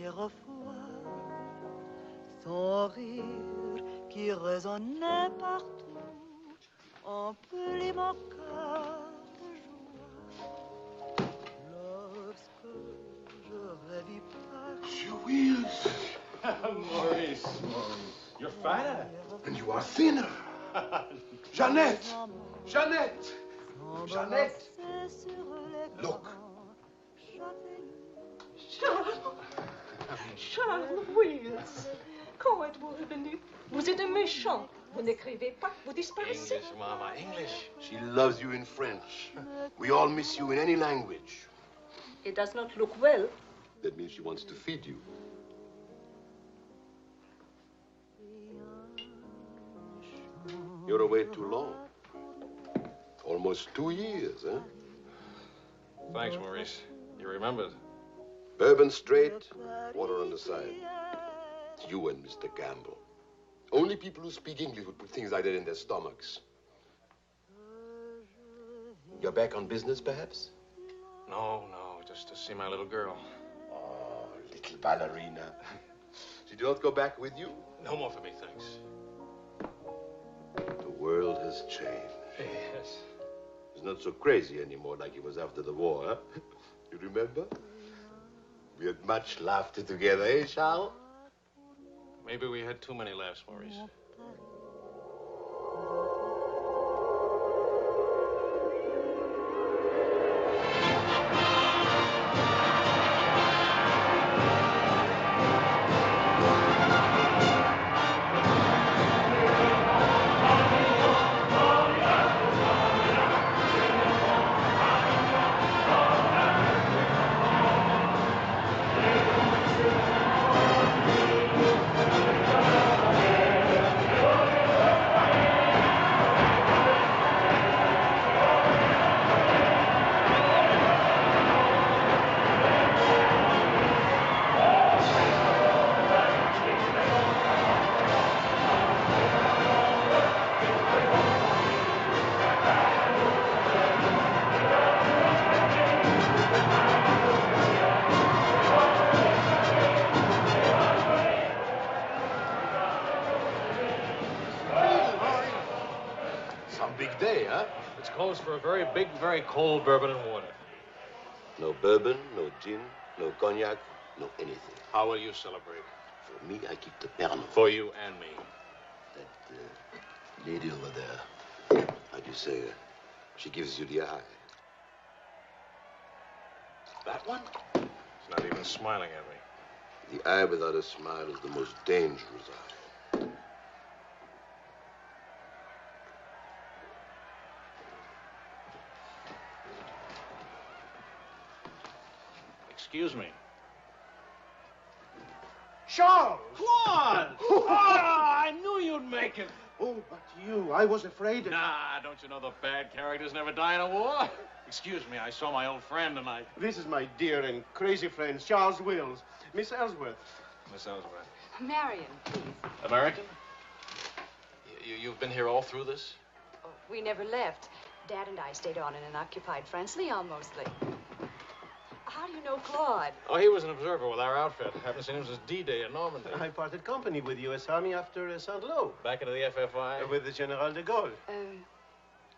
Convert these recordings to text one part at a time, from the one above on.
première fois, son rire qui résonnait partout emplit mon cœur de joie. Lorsque je rêvis pas. Louise. Maurice, you're fatter. And you are thinner. Jeannette! Jeannette! Jeannette! Look. Charles Wills, quand êtes-vous revenu? Vous êtes un méchant. Vous n'écrivez pas, vous disparaissez. English, Mama, English. She loves you in French. We all miss you in any language. It does not look well. That means she wants to feed you. You're away too long. Almost 2 years, huh? Thanks, Maurice. You remembered. Bourbon straight, water on the side. You and Mr. Gamble. Only people who speak English would put things like that in their stomachs. You're back on business, perhaps? No, just to see my little girl. Oh, little ballerina. She did not go back with you? No more for me, thanks. The world has changed. Yes. It's not so crazy anymore like it was after the war, huh? You remember? We had much laughter together, eh, Charles? Maybe we had too many laughs, Maurice. For a very big, very cold bourbon and water. No bourbon, no gin, no cognac, no anything. How will you celebrate? For me, I keep the Pernod. For you and me. That lady over there, how do you say, she gives you the eye. That one? She's not even smiling at me. The eye without a smile is the most dangerous eye. Excuse me. Charles! Claude! Oh, I knew you'd make it. Oh, but you, I was afraid of... Nah, don't you know the bad characters never die in a war? Excuse me, I saw my old friend tonight. This is my dear and crazy friend, Charles Wills. Miss Ellsworth. Miss Ellsworth. Marion, please. American? You've been here all through this? Oh, we never left. Dad and I stayed on in an occupied France, Lyon mostly. How do you know Claude? Oh, he was an observer with our outfit. Haven't seen him since D-Day in Normandy. I parted company with U.S. Army after Saint-Lô. Back into the FFI? With the General de Gaulle.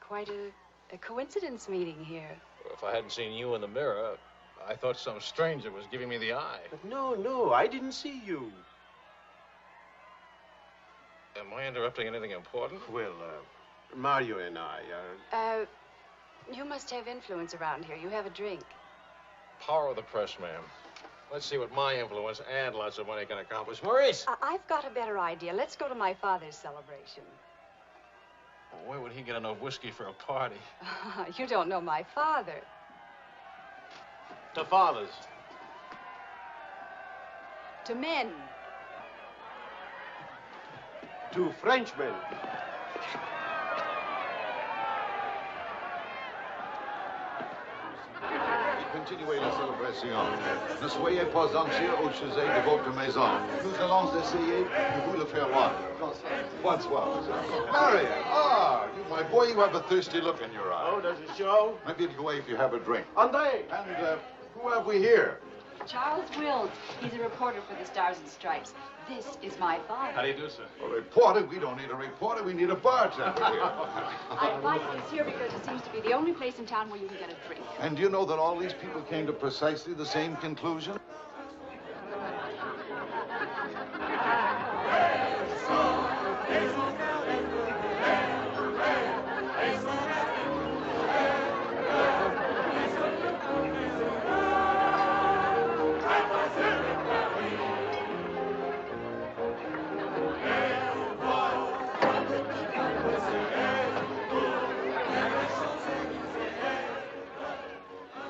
Quite a coincidence meeting here. If I hadn't seen you in the mirror, I thought some stranger was giving me the eye. But no, I didn't see you. Am I interrupting anything important? Well, Mario and I are... You must have influence around here. You have a drink. Power of the press, ma'am. Let's see what my influence and lots of money can accomplish. Maurice! I've got a better idea. Let's go to my father's celebration. Well, where would he get enough whiskey for a party? You don't know my father. To fathers. To men. To Frenchmen. Continuez la célébration. Ne soyez pas anxieux au sujet de votre maison. Nous allons essayer de vous le faire voir. Bonsoir, Marion. You, my boy, you have a thirsty look in your eye. Oh, does it show? Maybe it'll go away if you have a drink. André! And who have we here? Charles Wills. He's a reporter for the Stars and Stripes. This is my father. How do you do, sir? A reporter? We don't need a reporter. We need a bartender here. I invited us here because it seems to be the only place in town where you can get a drink. And do you know that all these people came to precisely the same conclusion?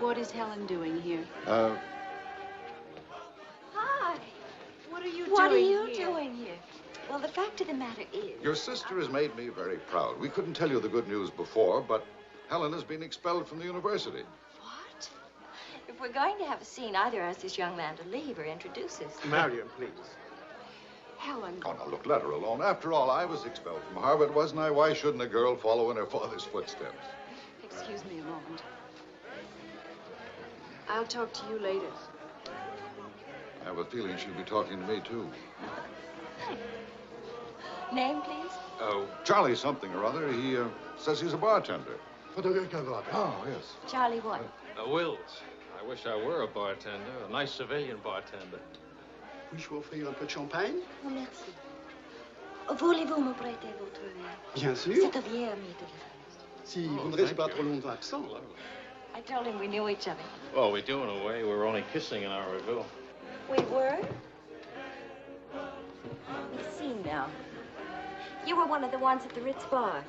What is Helen doing here? Hi. What are you What are doing you here? doing here? Well, the fact of the matter is... Your sister has made me very proud. We couldn't tell you the good news before, but Helen has been expelled from the university. What? If we're going to have a scene, either ask this young man to leave or introduce us. Marion, please. Helen. Oh, now, look, let her alone. After all, I was expelled from Harvard, wasn't I? Why shouldn't a girl follow in her father's footsteps? Excuse me a moment. I'll talk to you later. I have a feeling she'll be talking to me, too. Name, please? Oh, Charlie something or other. He says he's a bartender. Oh, yes. Charlie what? Wills. I wish I were a bartender, a nice civilian bartender. Puis-je vous offrir un peu de champagne? Oh, merci. Voulez-vous me prêter votre verre? Bien sûr. C'est un vieux ami de la Si vous ne restez pas trop longtemps absent. I told him we knew each other. Well, we do in a way. We were only kissing an hour ago. We were? We see now. You were one of the ones at the Ritz bar.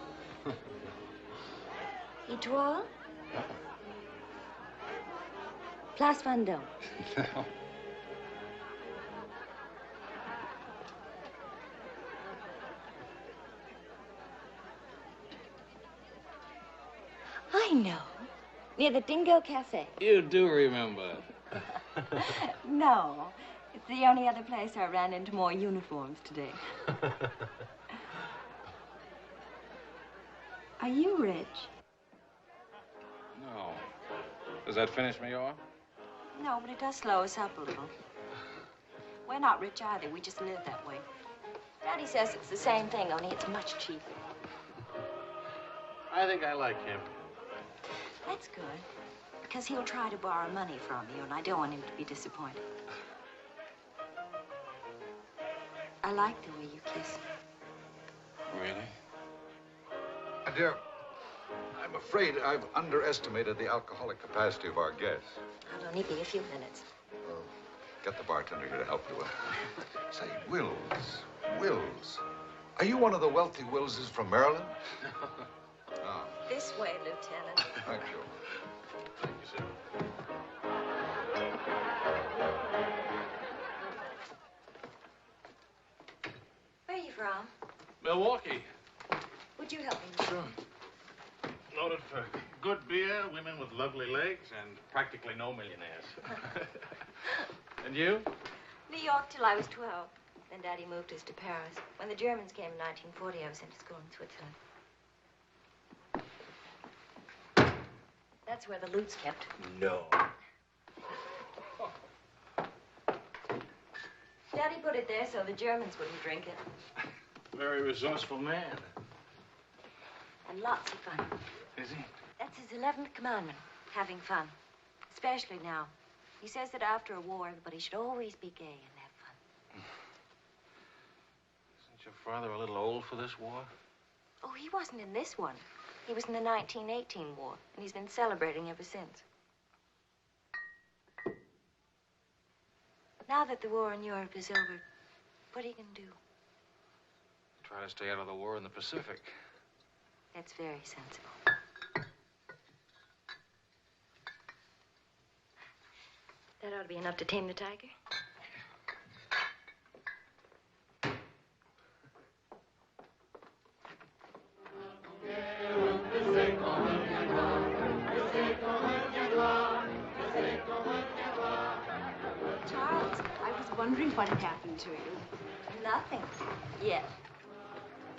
Étoile? Place Vendôme. I know. Near the Dingo Cafe. You do remember. No. It's the only other place I ran into more uniforms today. Are you rich? No. Does that finish me off? No, but it does slow us up a little. We're not rich either. We just live that way. Daddy says it's the same thing, only it's much cheaper. I think I like him. That's good. Because he'll try to borrow money from you, and I don't want him to be disappointed. I like the way you kiss. Really? My dear, I'm afraid I've underestimated the alcoholic capacity of our guests. I'll only be a few minutes. Get the bartender here to help you. Say, Wills. Are you one of the wealthy Willses from Maryland? Oh, This way, Lieutenant. thank you. Thank you, sir. Where are you from? Milwaukee. Would you help me? Sure. Noted for good beer, women with lovely legs, and practically no millionaires. And you? New York till I was 12. Then Daddy moved us to Paris. When the Germans came in 1940, I was sent to school in Switzerland. That's where the loot's kept. No. Daddy put it there so the Germans wouldn't drink it. Very resourceful man. And lots of fun. Is he? That's his 11th commandment, having fun. Especially now. He says that after a war, everybody should always be gay and have fun. Isn't your father a little old for this war? Oh, he wasn't in this one. He was in the 1918 war, and he's been celebrating ever since. Now that the war in Europe is over, what are you going to do? Try to stay out of the war in the Pacific. That's very sensible. That ought to be enough to tame the tiger. Charles, I was wondering what had happened to you. Nothing. Yet.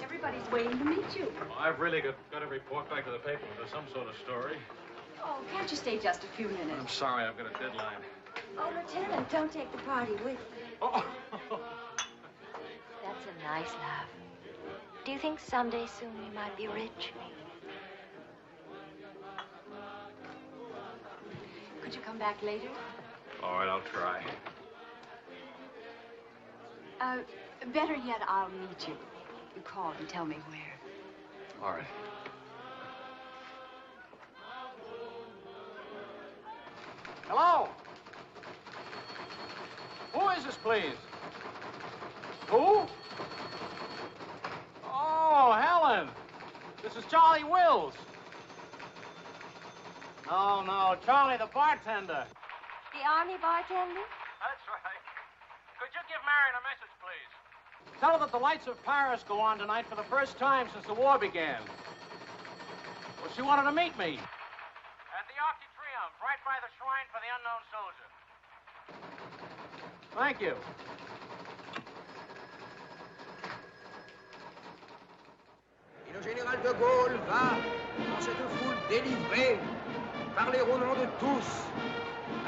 Everybody's waiting to meet you. Well, I've really got to report back to the paper for some sort of story. Oh, can't you stay just a few I'm minutes? sorry, I've got a deadline. Oh, Lieutenant, don't take the party with you. Oh. That's a nice laugh. Do you think someday soon we might be rich? Could you come back later? All right, I'll try. Better yet, I'll meet you. You call and tell me where. All right. Hello? Who is this, please? Who? Oh, Helen. This is Charlie Wills. No, Charlie the bartender. The Army bartender? That's right. Could you give Marion a message, please? Tell her that the lights of Paris go on tonight for the first time since the war began. Well, she wanted to meet me. At the Arc de Triomphe, right by the shrine for the unknown soldier. Thank you. Et le général de Gaulle va, dans cette foule délivrée, parler au nom de tous,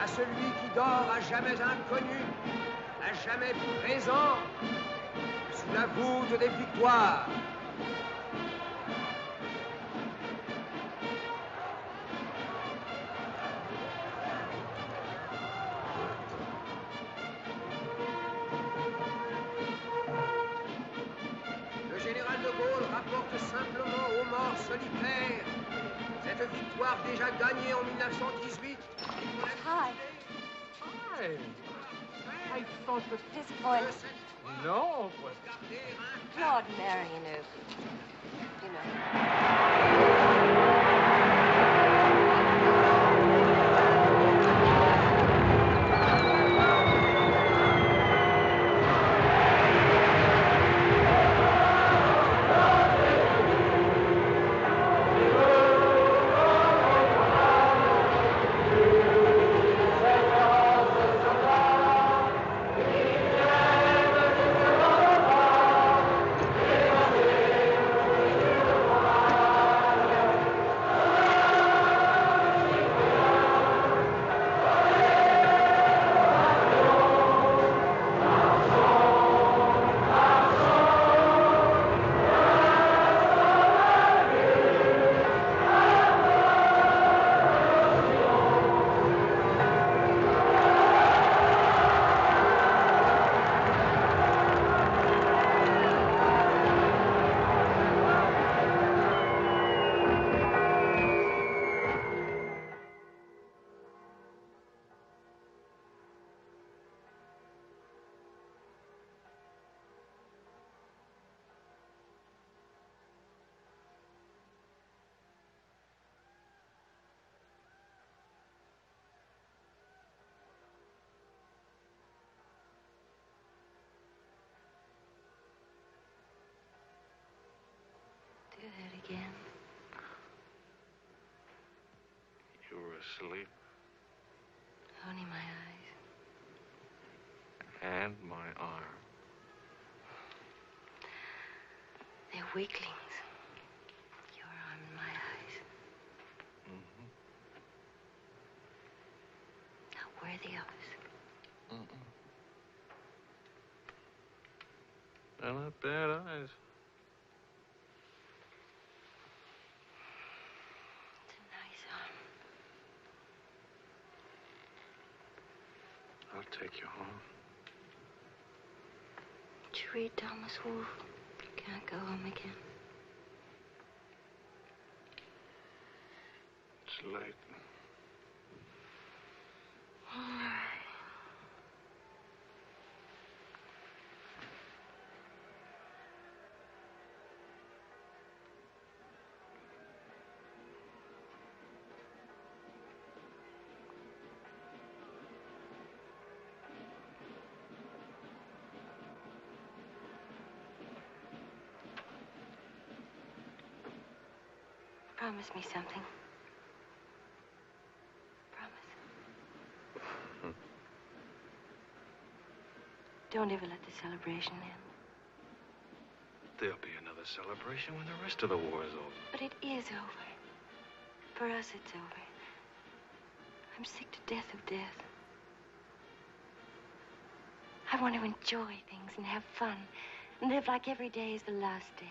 à celui qui dort à jamais inconnu, à jamais présent, sous la voûte des victoires. Le général de Gaulle rapporte simplement aux morts solitaires cette victoire déjà gagnée en 1918. Hi. Hi. I thought that... Disappointed. No, but... Claude Marion, you know. Do that again. You were asleep. Only my eyes. And my arm. They're weaklings. Your arm and my eyes. Mm-hmm. Not worthy of us. Mm-mm. They're not bad eyes. It's a nice arm. I'll take you home. Did you read Thomas Wolfe? You can't go home again. It's late. All right. Promise me something. Promise. Don't ever let the celebration end. There'll be another celebration when the rest of the war is over. But it is over. For us, it's over. I'm sick to death of death. I want to enjoy things and have fun and live like every day is the last day.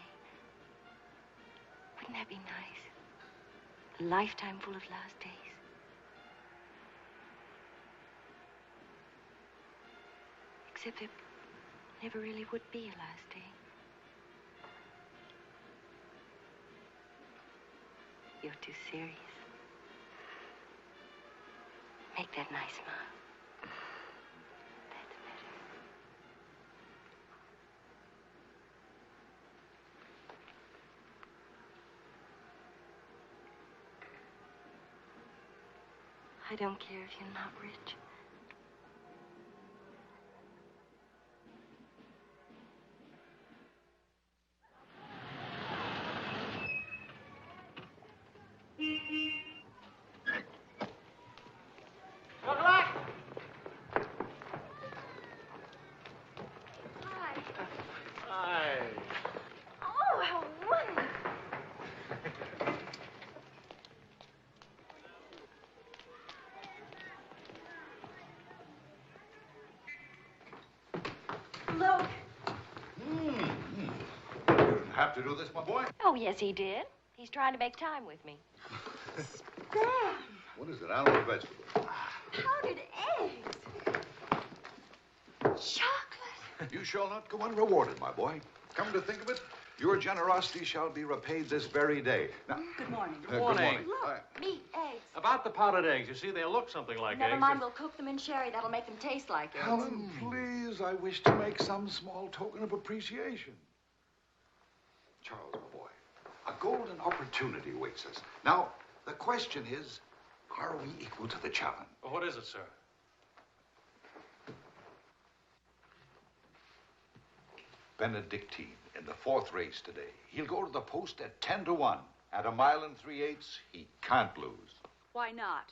Wouldn't that be nice? A lifetime full of last days. Except there never really would be a last day. You're too serious. Make that nice smile. That's better. I don't care if you're not rich. Look. You didn't have to do this, my boy. Oh, yes, he did. He's trying to make time with me. Damn. What is it, animal or vegetable? Powdered eggs. Chocolate. You shall not go unrewarded, my boy. Come to think of it, your generosity shall be repaid this very day. Now, Good morning. Good morning. Look, meat, eggs. About the powdered eggs, you see, they look something like Never eggs. mind, we'll cook them in sherry. That'll make them taste like eggs. Helen, please, I wish to make some small token of appreciation. Charles, my boy, a golden opportunity awaits us. Now, the question is, are we equal to the challenge? Well, what is it, sir? Benedictine in the 4th race today. He'll go to the post at 10 to 1. At 1 3/8, he can't lose. Why not?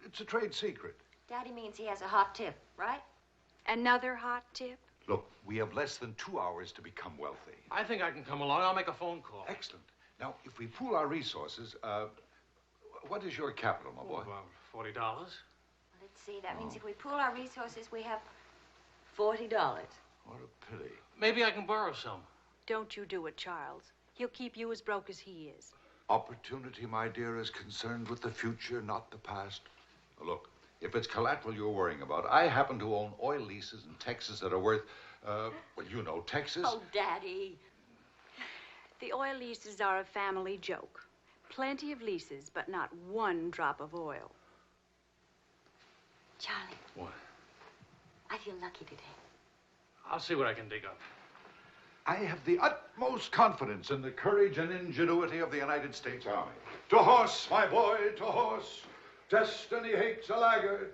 It's a trade secret. Daddy means he has a hot tip, right? Another hot tip? Look, we have less than 2 hours to become wealthy. I think I can come along. I'll make a phone call. Excellent. Now, if we pool our resources, what is your capital, my boy? About $40. Let's see. That means if we pool our resources, we have $40. What a pity. Maybe I can borrow some. Don't you do it, Charles. He'll keep you as broke as he is. Opportunity, my dear, is concerned with the future, not the past. Look, if it's collateral you're worrying about, I happen to own oil leases in Texas that are worth, well, you know Texas. Oh, Daddy. The oil leases are a family joke. Plenty of leases, but not one drop of oil. Charlie. What? I feel lucky today. I'll see what I can dig up. I have the utmost confidence in the courage and ingenuity of the United States Army. To horse, my boy, to horse. Destiny hates a laggard.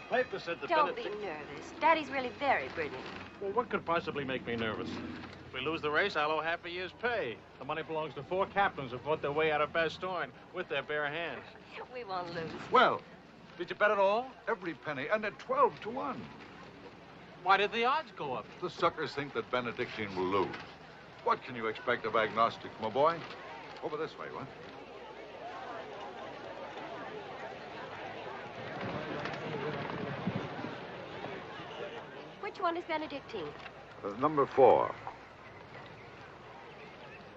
The paper said the Don't be nervous. Daddy's really very brilliant. Well, what could possibly make me nervous? If we lose the race, I'll owe half a year's pay. The money belongs to 4 captains who fought their way out of Bastogne with their bare hands. We won't lose. Well, Did you bet it all? every penny, and at 12 to 1. Why did the odds go up? The suckers think that Benedictine will lose. What can you expect of agnostics, my boy? Over this way, what? Which one is Benedictine? Number 4.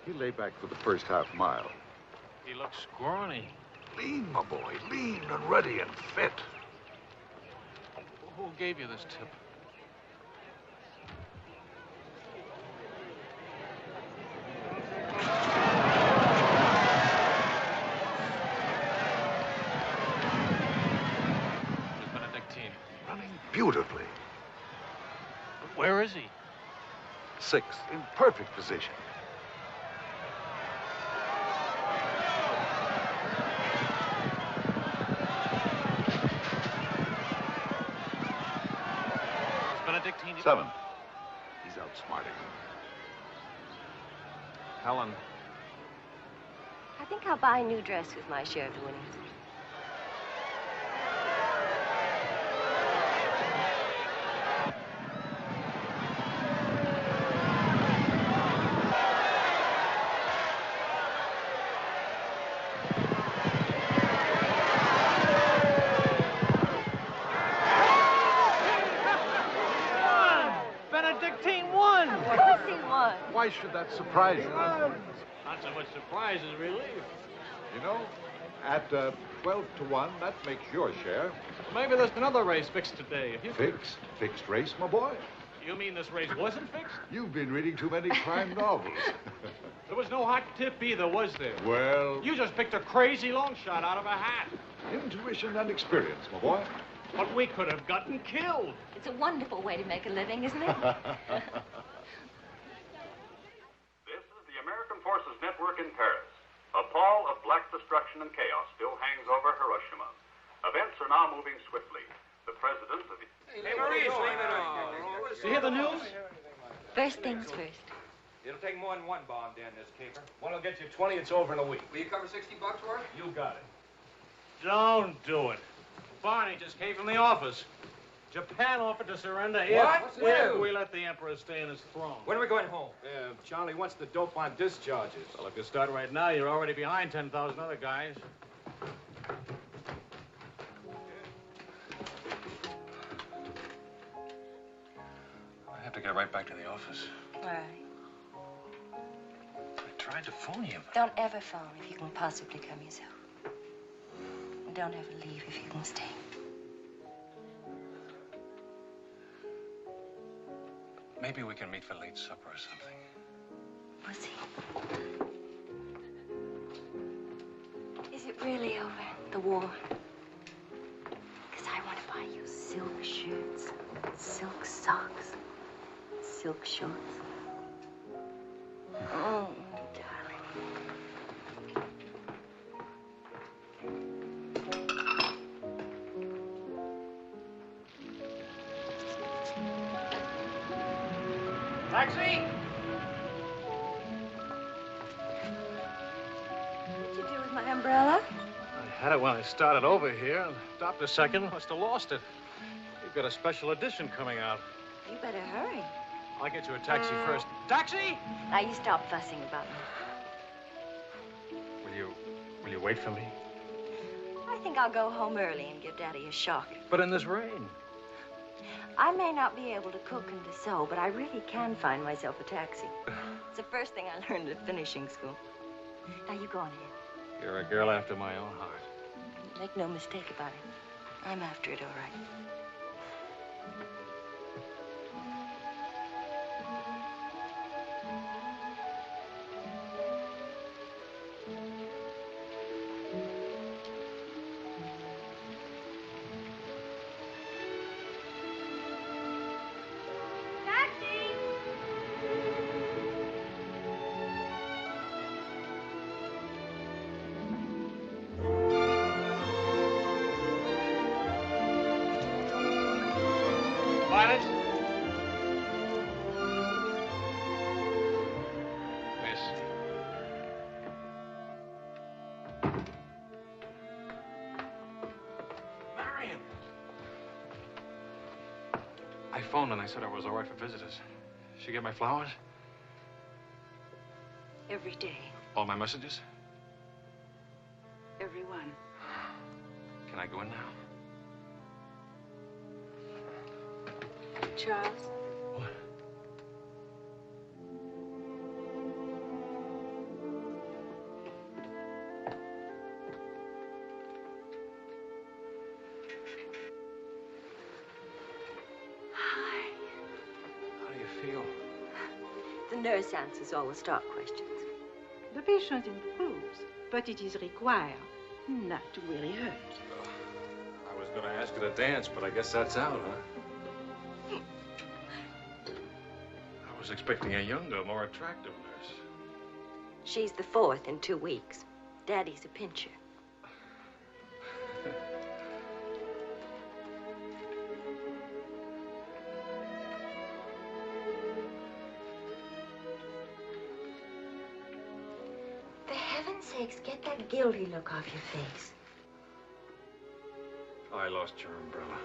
He lay back for the first half mile. He looks scrawny. Lean, my boy, lean and ready and fit. Who gave you this tip? Where's Benedictine? Running beautifully. Where is he? 6th, in perfect position. Is Benedictine... 7th. He's outsmarting him. Helen. I think I'll buy a new dress with my share of the winnings. Dick Teen won. Of course he won. Why should that surprise you? Not so much surprise as relief. You know, at 12 to 1, that makes your share. Maybe there's another race fixed today. If you Fixed? Fixed race, my boy? You mean this race wasn't fixed? You've been reading too many crime novels. There was no hot tip either, was there? Well, You just picked a crazy long shot out of a hat. intuition and experience, my boy. But we could have gotten killed. It's a wonderful way to make a living, isn't it? This is the American Forces Network in Paris. A pall of black destruction and chaos still hangs over Hiroshima. Events are now moving swiftly. The president of the... Hey, Maurice, leave it on. You hear the news? First things first. It'll take more than one bomb down this caper. One will get you 20, it's over in a week. Will you cover $60 worth? You got it. Don't do it. Barney just came from the office. Japan offered to surrender What? if we let the emperor stay in his throne. When are we going home? Charlie wants the dope on discharges. Well, if you start right now, you're already behind 10,000 other guys. I have to get right back to the office. All right. I tried to phone you. Don't ever phone if you can possibly come yourself. And don't ever leave if you can stay. Maybe we can meet for late supper or something. We'll see. Is it really over, the war? Because I want to buy you silk shirts, silk socks, silk shorts. Oh, darling. Taxi! What'd you do with my umbrella? I had it when I started over here and stopped a second. Must have lost it. You've got a special edition coming out. You better hurry. I'll get you a taxi first. Taxi! Now, you stop fussing about me. Will you wait for me? I think I'll go home early and give Daddy a shock. But in this rain. I may not be able to cook and to sew, but I really can find myself a taxi. It's the first thing I learned at finishing school. Now, you go on ahead. You're a girl after my own heart. Make no mistake about it. I'm after it, all right. Violet? Miss. Marion! I phoned and I said I was all right for visitors. She get my flowers? Every day, All my messages? every one. Can I go in now? Charles? What? Hi. How do you feel? The nurse answers all the stock questions. The patient improves, but it is required not to really hurt. I was going to ask her to dance, but I guess that's out, huh? I was expecting a younger, more attractive nurse. She's the fourth in 2 weeks. Daddy's a pincher. For heaven's sakes, get that guilty look off your face. I lost your umbrella.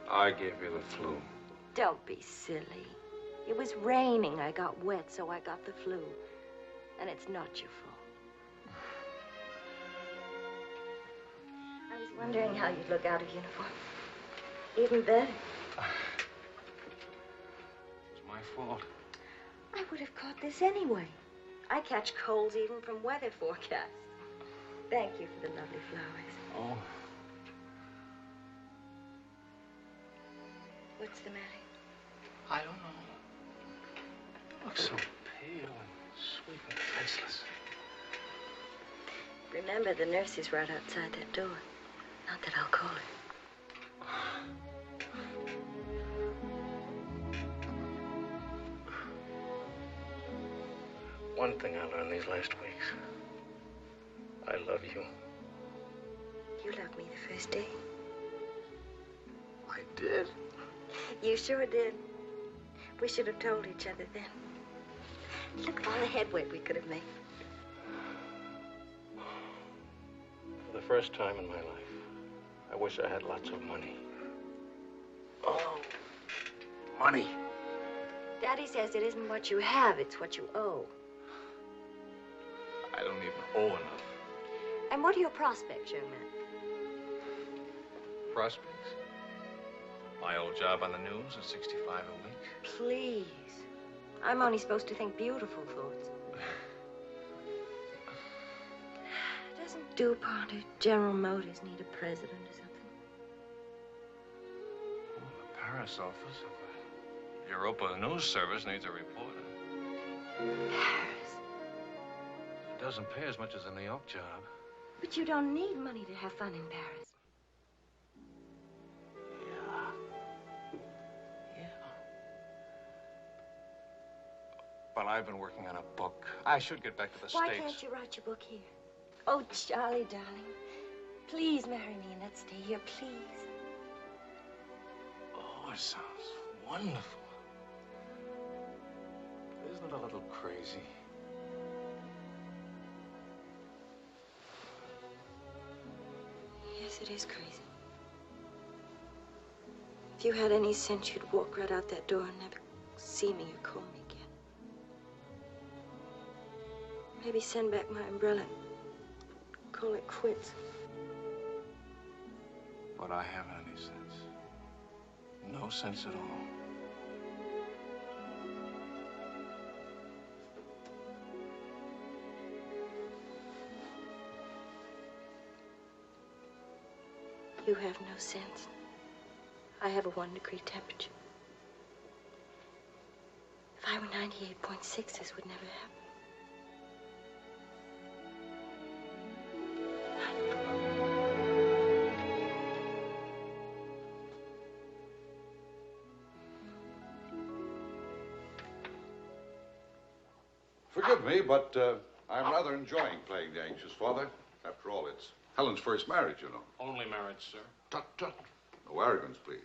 I gave you the flu. Don't be silly. It was raining. I got wet, so I got the flu. And it's not your fault. I was wondering how you'd look out of uniform. Even better. It's my my fault. I would have caught this anyway. I catch colds even from weather forecasts. Thank you for the lovely flowers. Oh. What's the matter? I don't know. You look so pale and sweet and faceless. Remember, the nurse is right outside that door. Not that I'll call her. One thing I learned these last weeks. I love you. You loved me the first day. I did. You sure did. We should have told each other then. Look at all the headway we could have made. For the first time in my life, I wish I had lots of money. Oh, money. Daddy says it isn't what you have, it's what you owe. I don't even owe enough. And what are your prospects, young man? Prospects? My old job on the news at 65 a week. Please. I'm only supposed to think beautiful thoughts. Doesn't DuPont or General Motors need a president or something? Well, the Paris office of the Europa News Service needs a reporter. Paris? It doesn't pay as much as a New York job. But you don't need money to have fun in Paris. Well, I've been working on a book. I should get back to the Why States. can't you write your book here? Oh, Charlie, darling. Please marry me and let's stay here, please. Oh, it sounds wonderful. Isn't it a little crazy? Yes, it is crazy. If you had any sense, you'd walk right out that door and never see me or call me again. Maybe send back my umbrella and call it quits. But I haven't any sense. No sense at all. You have no sense. I have a 1-degree temperature. If I were 98.6, this would never happen. Forgive me, but I'm rather enjoying playing the anxious father. After all, it's Helen's first marriage, you know. Only marriage, sir. Tut, tut. No arrogance, please.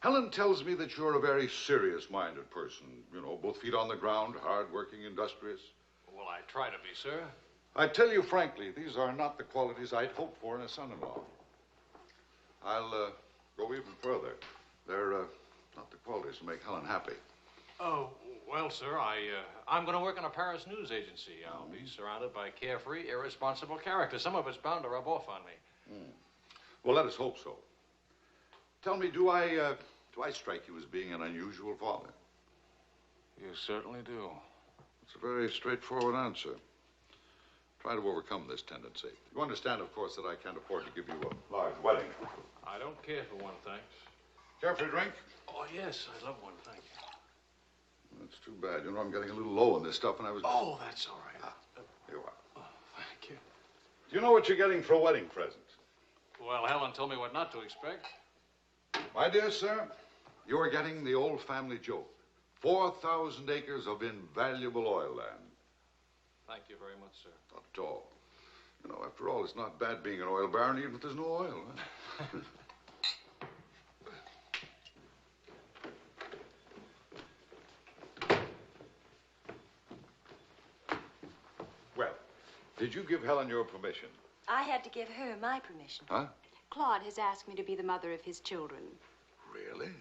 Helen tells me that you're a very serious-minded person. You know, both feet on the ground, hard-working, industrious. Well, I try to be, sir. I tell you frankly, these are not the qualities I'd hoped for in a son-in-law. I'll go even further. They're not the qualities to make Helen happy. Oh, well, sir, I'm going to work on a Paris news agency. I'll be surrounded by carefree, irresponsible characters. Some of it's bound to rub off on me. Well, let us hope so. Tell me, do I strike you as being an unusual father? You certainly do. It's a very straightforward answer. Try to overcome this tendency. You understand, of course, that I can't afford to give you a large wedding. I don't care for one, thanks. Care for a drink? Oh, yes, I love one, thank you. That's too bad. You know, I'm getting a little low on this stuff, and I was... Oh, that's all right. Here you are. Oh, thank you. Do you know what you're getting for a wedding present? Well, Helen told me what not to expect. My dear sir, you're getting the old family joke. 4,000 acres of invaluable oil land. Thank you very much, sir. Not at all. You know, after all, it's not bad being an oil baron, even if there's no oil. Huh? Well, did you give Helen your permission? I had to give her my permission. Huh? Claude has asked me to be the mother of his children. Really?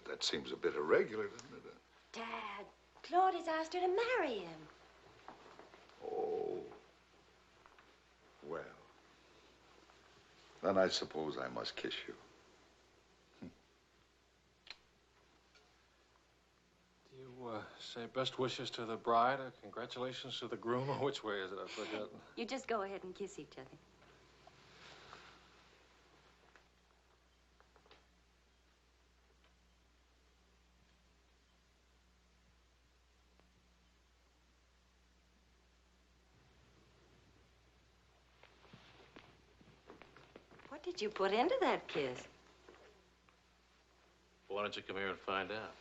That seems a bit irregular, doesn't it? Dad, Claude has asked her to marry him. Oh. Well. Then I suppose I must kiss you. Do You say best wishes to the bride or congratulations to the groom, or which way is it? I've forgotten. You just go ahead and kiss each other. What did you put into that kiss? Why don't you come here and find out?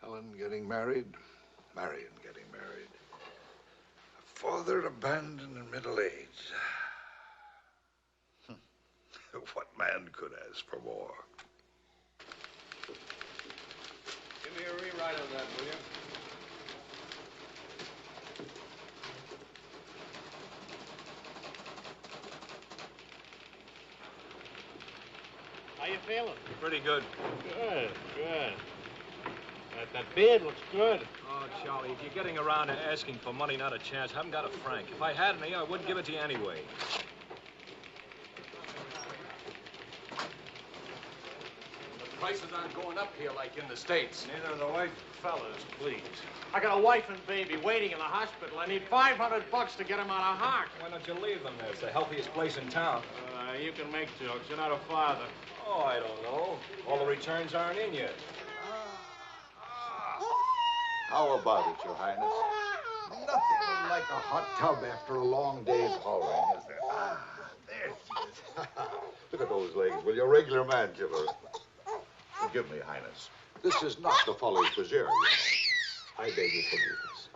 Helen getting married, Marion getting married. A father abandoned in middle age. What man could ask for more? Give me a rewrite of that, will you? How you feeling? Pretty good. Good, good. That beard looks good. Oh, Charlie, if you're getting around to asking for money, not a chance. I haven't got a franc. If I had any, I wouldn't give it to you anyway. The prices aren't going up here like in the States. Neither are the white fellas, please. I got a wife and baby waiting in the hospital. I need $500 to get them out of Hart. Why don't you leave them there? It's the healthiest place in town. You can make jokes. You're not a father. Oh, I don't know. All the returns aren't in yet. How about it, Your Highness? Nothing like a hot tub after a long day's hauling, is there? Ah, there she is. Look at those legs, will you? A regular man killer. Forgive me, Highness. This is not the Folly Preserve. I beg your forgiveness.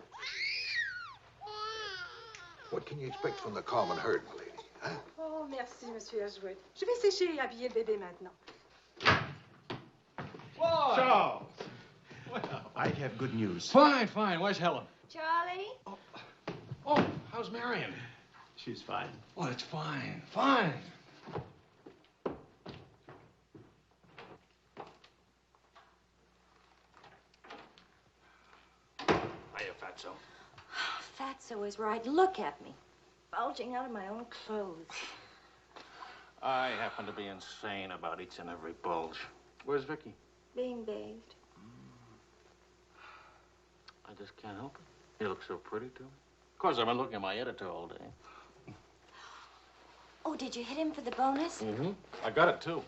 What can you expect from the common herd, my lady? Huh? Oh, merci, Monsieur Ashwood. Je vais sécher et habiller le bébé maintenant. Whoa! Charles! Well, I have good news. Fine, fine. Where's Helen? Charlie? Oh, how's Marion? She's fine. Oh, it's fine, fine. Hiya, Fatso. Fatso is right. Look at me. Bulging out of my own clothes. I happen to be insane about each and every bulge. Where's Vicky? Being bathed. I just can't help it. You look so pretty, too. Of course, I've been looking at my editor all day. Oh, did you hit him for the bonus? Mm-hmm. I got it, too.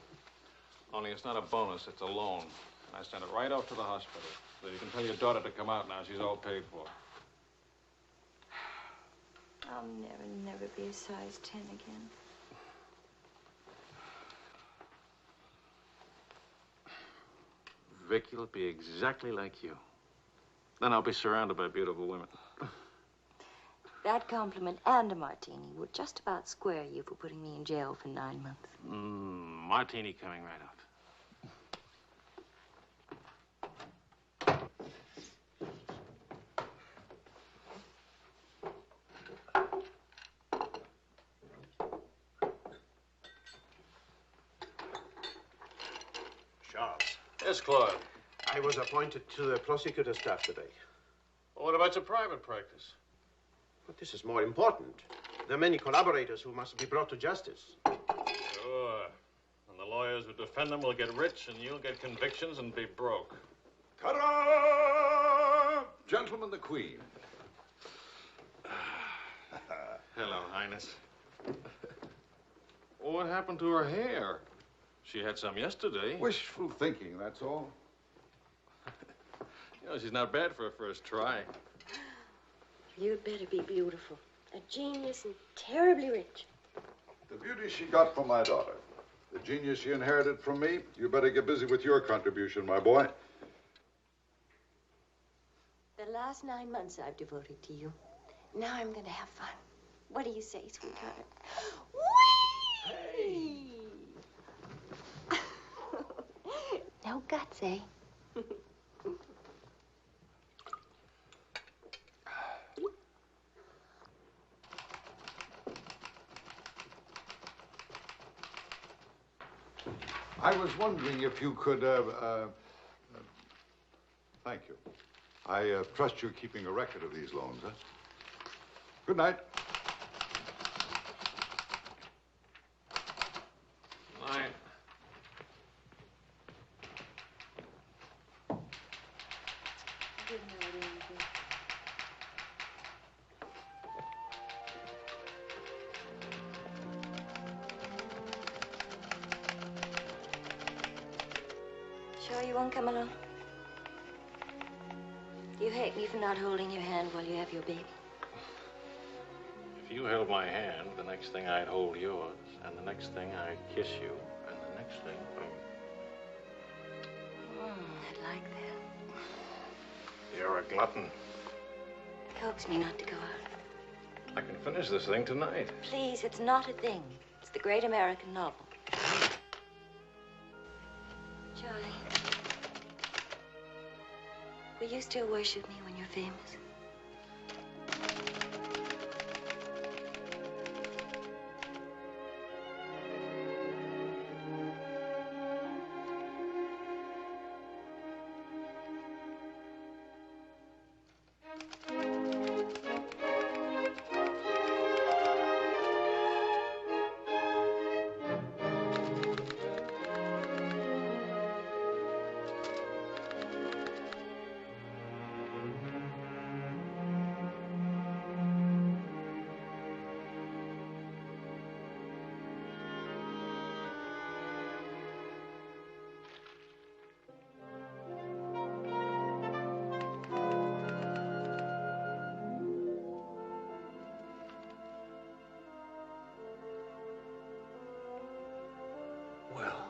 Only it's not a bonus, it's a loan. And I sent it right off to the hospital. So you can tell your daughter to come out now. She's all paid for. I'll never be a size 10 again. Vicky will be exactly like you. Then I'll be surrounded by beautiful women. That compliment and a martini would just about square you for putting me in jail for 9 months. Martini coming right up. Charles. Yes, Claude. I was appointed to the prosecutor's staff today. Well, what about your private practice? But this is more important. There are many collaborators who must be brought to justice. Sure. And the lawyers who defend them will get rich, and you'll get convictions and be broke. Ta-da! Gentlemen, the Queen. Hello, Highness. What happened to her hair? She had some yesterday. Wishful thinking, that's all. You know, she's not bad for a first try. You'd better be beautiful. A genius and terribly rich. The beauty she got from my daughter. The genius she inherited from me. You better get busy with your contribution, my boy. The last 9 months I've devoted to you. Now I'm going to have fun. What do you say, sweetheart? Whee! No guts, eh? I was wondering if you could, thank you. I trust you're keeping a record of these loans, huh? Good night. you won't come along? You hate me for not holding your hand while you have your baby. If you held my hand, the next thing I'd hold yours, and the next thing I'd kiss you, and the next thing... I'd like that. You're a glutton. Coax me not to go out. I can finish this thing tonight. Please, it's not a thing. It's the great American novel. Charlie, will you still worship me when you're famous? Well,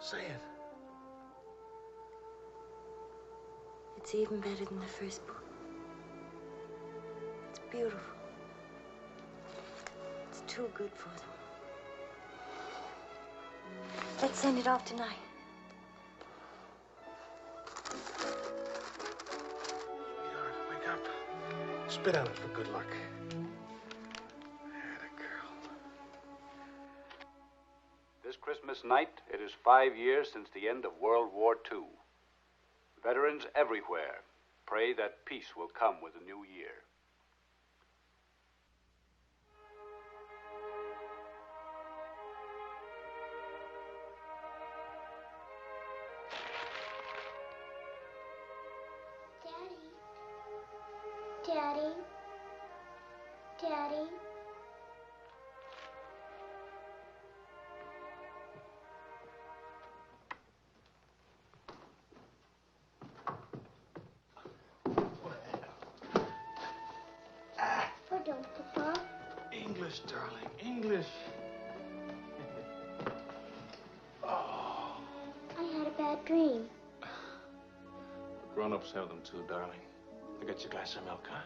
say it. It's even better than the first book. It's beautiful. It's too good for them. Let's send it off tonight. Sweetheart, wake up. Spit on it for good luck. This Christmas night, it is 5 years since the end of World War II. Veterans everywhere pray that peace will come with the new year. Daddy. Daddy. Pardon, Papa. English, darling, English. Oh. I had a bad dream. Grown-ups have them too, darling. I got you a glass of milk, huh?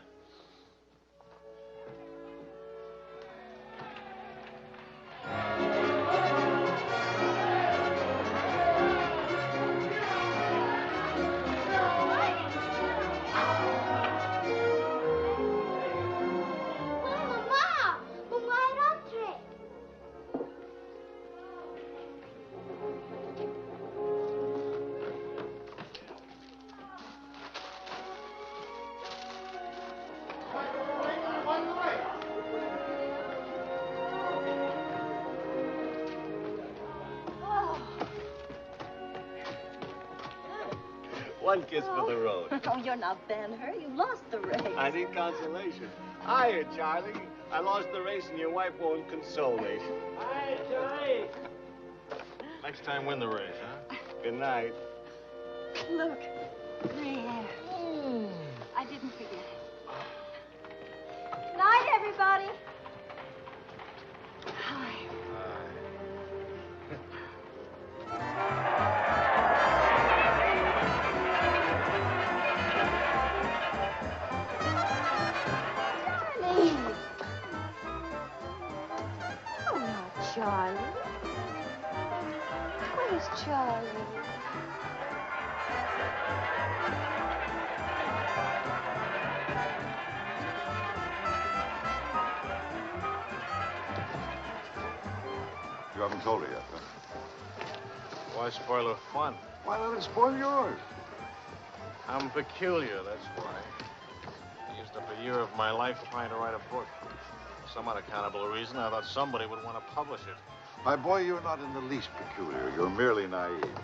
One kiss for the road. Oh, you're not Ben-Hur. You lost the race. I need consolation. Hiya, Charlie. I lost the race and your wife won't console me. Hi, Charlie. Next time, win the race, huh? Good night. Look, gray hair. I didn't forget. Good night, everybody. Hi. Charlie. Where's Charlie? You haven't told her yet, huh? Why spoil her fun? Why let it spoil yours? I'm peculiar, that's why. I used up a year of my life trying to write a book. For some unaccountable reason, I thought somebody would want to publish it. My boy, you're not in the least peculiar. You're merely naive.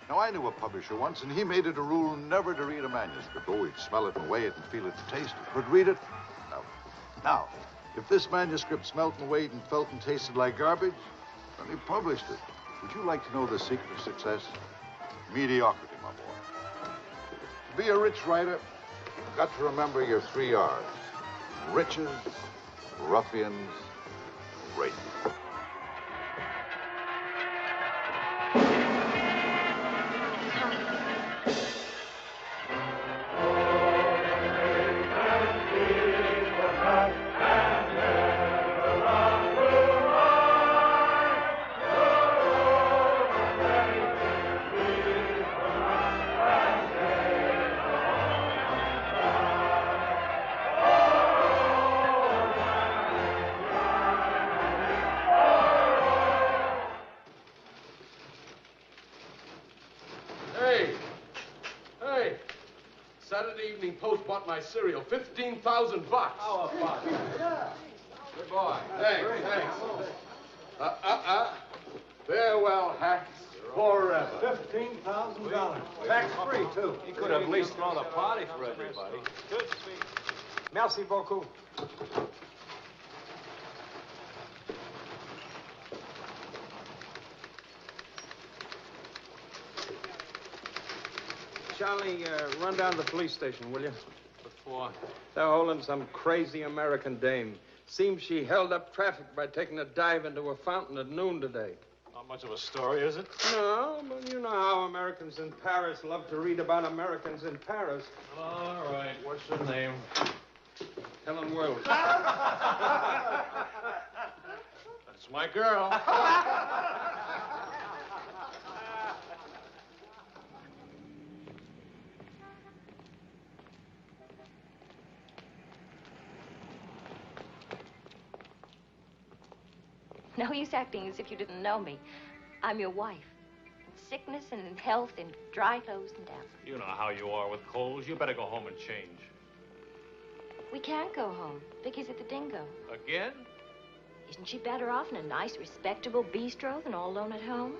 Now, I knew a publisher once, and he made it a rule never to read a manuscript. Oh, he'd smell it and weigh it and feel it and taste it. But read it? No. Now, if this manuscript smelt and weighed and felt and tasted like garbage, then he published it. Would you like to know the secret of success? Mediocrity, my boy. To be a rich writer, you've got to remember your 3 R's. Riches, ruffians, rape. Saturday Evening Post bought my cereal. 15,000 bucks. How about it? Yeah. Good boy. Thanks. Farewell, hacks. Forever. $15,000. Tax-free, too. He could have at least thrown a party for everybody. Good speech. Merci beaucoup. Charlie, run down to the police station, will you? What for? They're holding some crazy American dame. Seems she held up traffic by taking a dive into a fountain at noon today. Not much of a story, is it? No, but you know how Americans in Paris love to read about Americans in Paris. All right. What's her name? Helen Wells. That's my girl. No use acting as if you didn't know me. I'm your wife. In sickness and in health, in dry clothes and damp. You know how you are with colds. You better go home and change. We can't go home. Vicky's at the Dingo. Again? Isn't she better off in a nice, respectable bistro than all alone at home?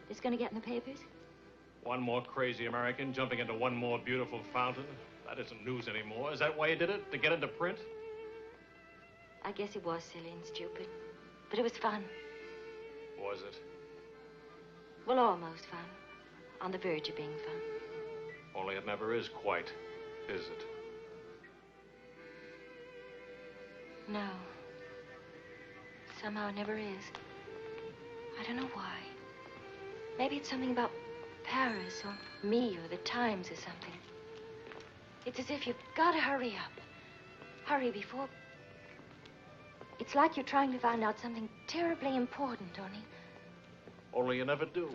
This gonna get in the papers? One more crazy American jumping into one more beautiful fountain. That isn't news anymore. Is that why you did it? To get into print? I guess it was silly and stupid. But it was fun. Was it? Well, almost fun. On the verge of being fun. Only it never is quite, is it? No. Somehow it never is. I don't know why. Maybe it's something about Paris or me or the Times or something. It's as if you've got to hurry up. Hurry before... It's like you're trying to find out something terribly important, Tony. Only you never do.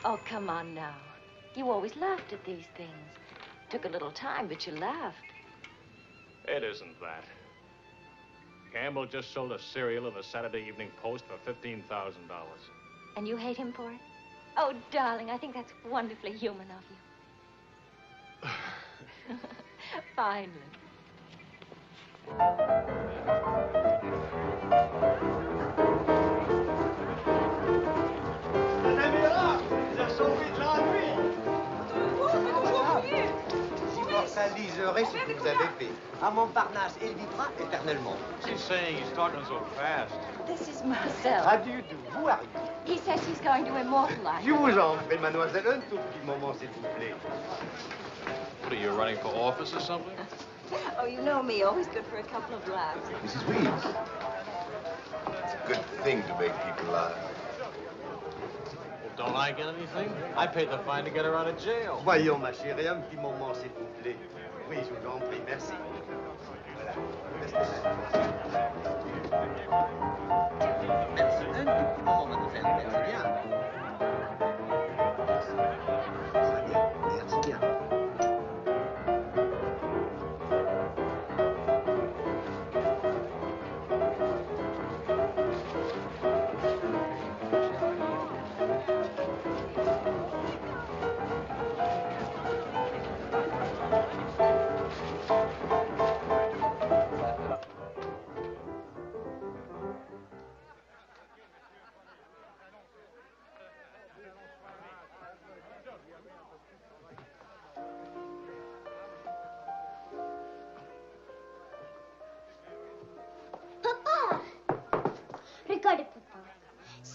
Oh, come on now. You always laughed at these things. Took a little time, but you laughed. It isn't that. Campbell just sold a cereal in the Saturday Evening Post for $15,000. And you hate him for it? Oh, darling, I think that's wonderfully human of you. Finally. Immortaliserai ce que vous avez fait. À Montparnasse, il vivra éternellement. She's saying he's talking so fast. This is Marcel. How do you do? Who are you? He says he's going to immortalize. Je vous en prie, mademoiselle, un tout petit moment, s'il vous plaît. What are you, running for office or something? Oh, you know me, always good for a couple of laughs. Mrs. Weeds. It's a good thing to make people laugh. Well, don't I get anything? I paid the fine to get her out of jail. Voyons, ma chérie, un petit moment, s'il vous plaît. Oui, je vous en prie, merci. Voilà. Merci. Un tout petit moment, mademoiselle. Merci bien. Très bien. Merci bien.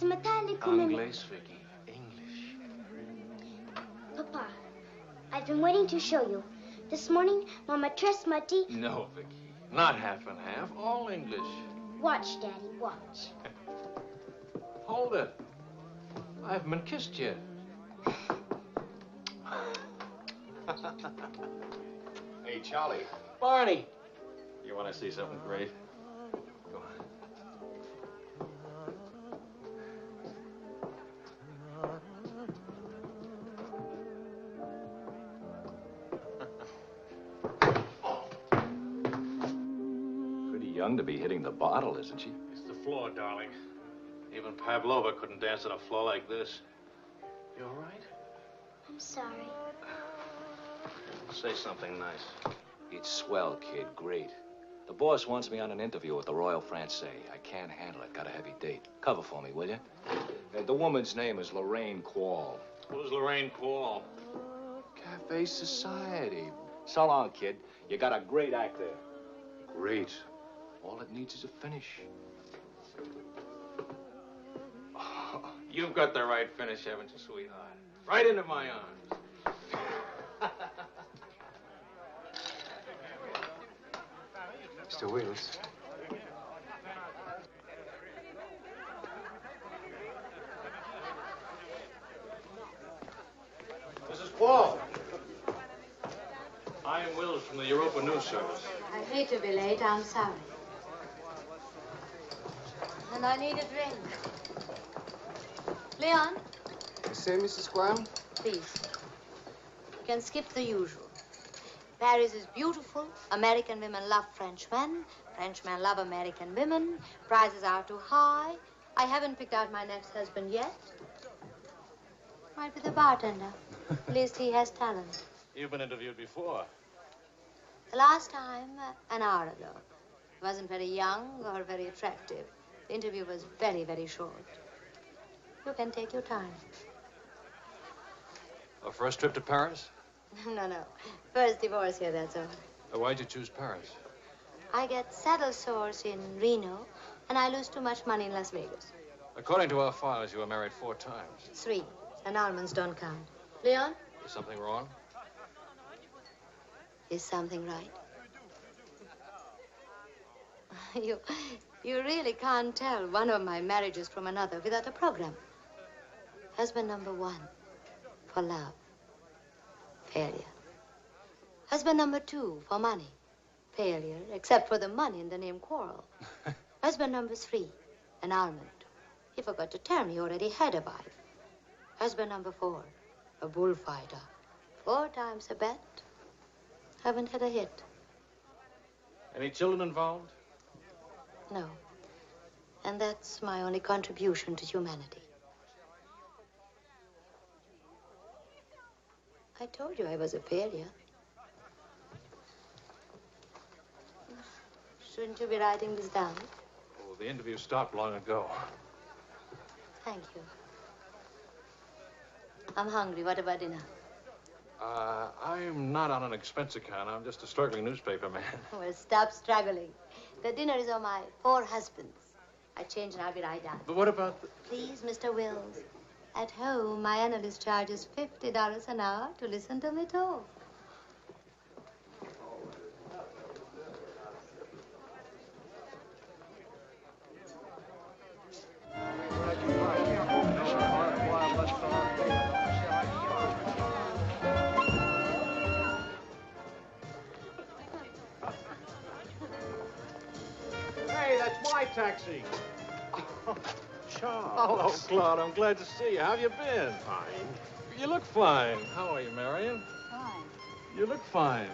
English, Vicky. English. Papa, I've been waiting to show you. This morning, Mama tressed my teeth. No, Vicky. Not half and half. All English. Watch, Daddy, watch. Hold it. I haven't been kissed yet. Hey, Charlie. Barney. You want to see something great? Go on. Pretty young to be hitting the bottle, isn't she? It's the floor, darling. Even Pavlova couldn't dance on a floor like this. You all right? I'm sorry. Say something nice. It's swell, kid. Great. The boss wants me on an interview with the Royal Francais. I can't handle it. Got a heavy date. Cover for me, will you? The woman's name is Lorraine Quall. Who's Lorraine Quall? Cafe Society. So long, kid. You got a great act there. Great. All it needs is a finish. Oh, you've got the right finish, haven't you, sweetheart? Right into my arms. Mr. Wills. Mrs. Quall. I am Wills from the Europa News Service. I hate to be late. I'm sorry. And I need a drink. Leon? You say, Mrs. Squire? Please. You can skip the usual. Paris is beautiful. American women love French men. French men love American women. Prices are too high. I haven't picked out my next husband yet. Might be the bartender. At least he has talent. You've been interviewed before. The last time, an hour ago. He wasn't very young or very attractive. The interview was very, very short. You can take your time. A first trip to Paris? No. First divorce here, that's all. Why'd you choose Paris? I get saddle sores in Reno, and I lose too much money in Las Vegas. According to our files, you were married 4 times. 3. Annulments don't count. Leon? Is something wrong? Is something right? You really can't tell one of my marriages from another without a program. Husband number 1, for love. Failure. Husband number 2, for money. Failure, except for the money in the name Quarrel. Husband number 3, annulment. He forgot to tell me he already had a wife. Husband number 4, a bullfighter. 4 times a bet. Haven't had a hit. Any children involved? No. And that's my only contribution to humanity. I told you I was a failure. Shouldn't you be writing this down? Oh, the interview stopped long ago. Thank you. I'm hungry. What about dinner? I'm not on an expense account. I'm just a struggling newspaper man. Well, stop struggling. The dinner is on my 4 husbands. I change and I'll be right down. But what about the... Please, Mr. Wills. At home, my analyst charges $50 an hour to listen to me talk. Hey, that's my taxi. Charles. Hello, Claude. I'm glad to see you. How have you been? Fine. You look fine. How are you, Marion? Fine. You look fine.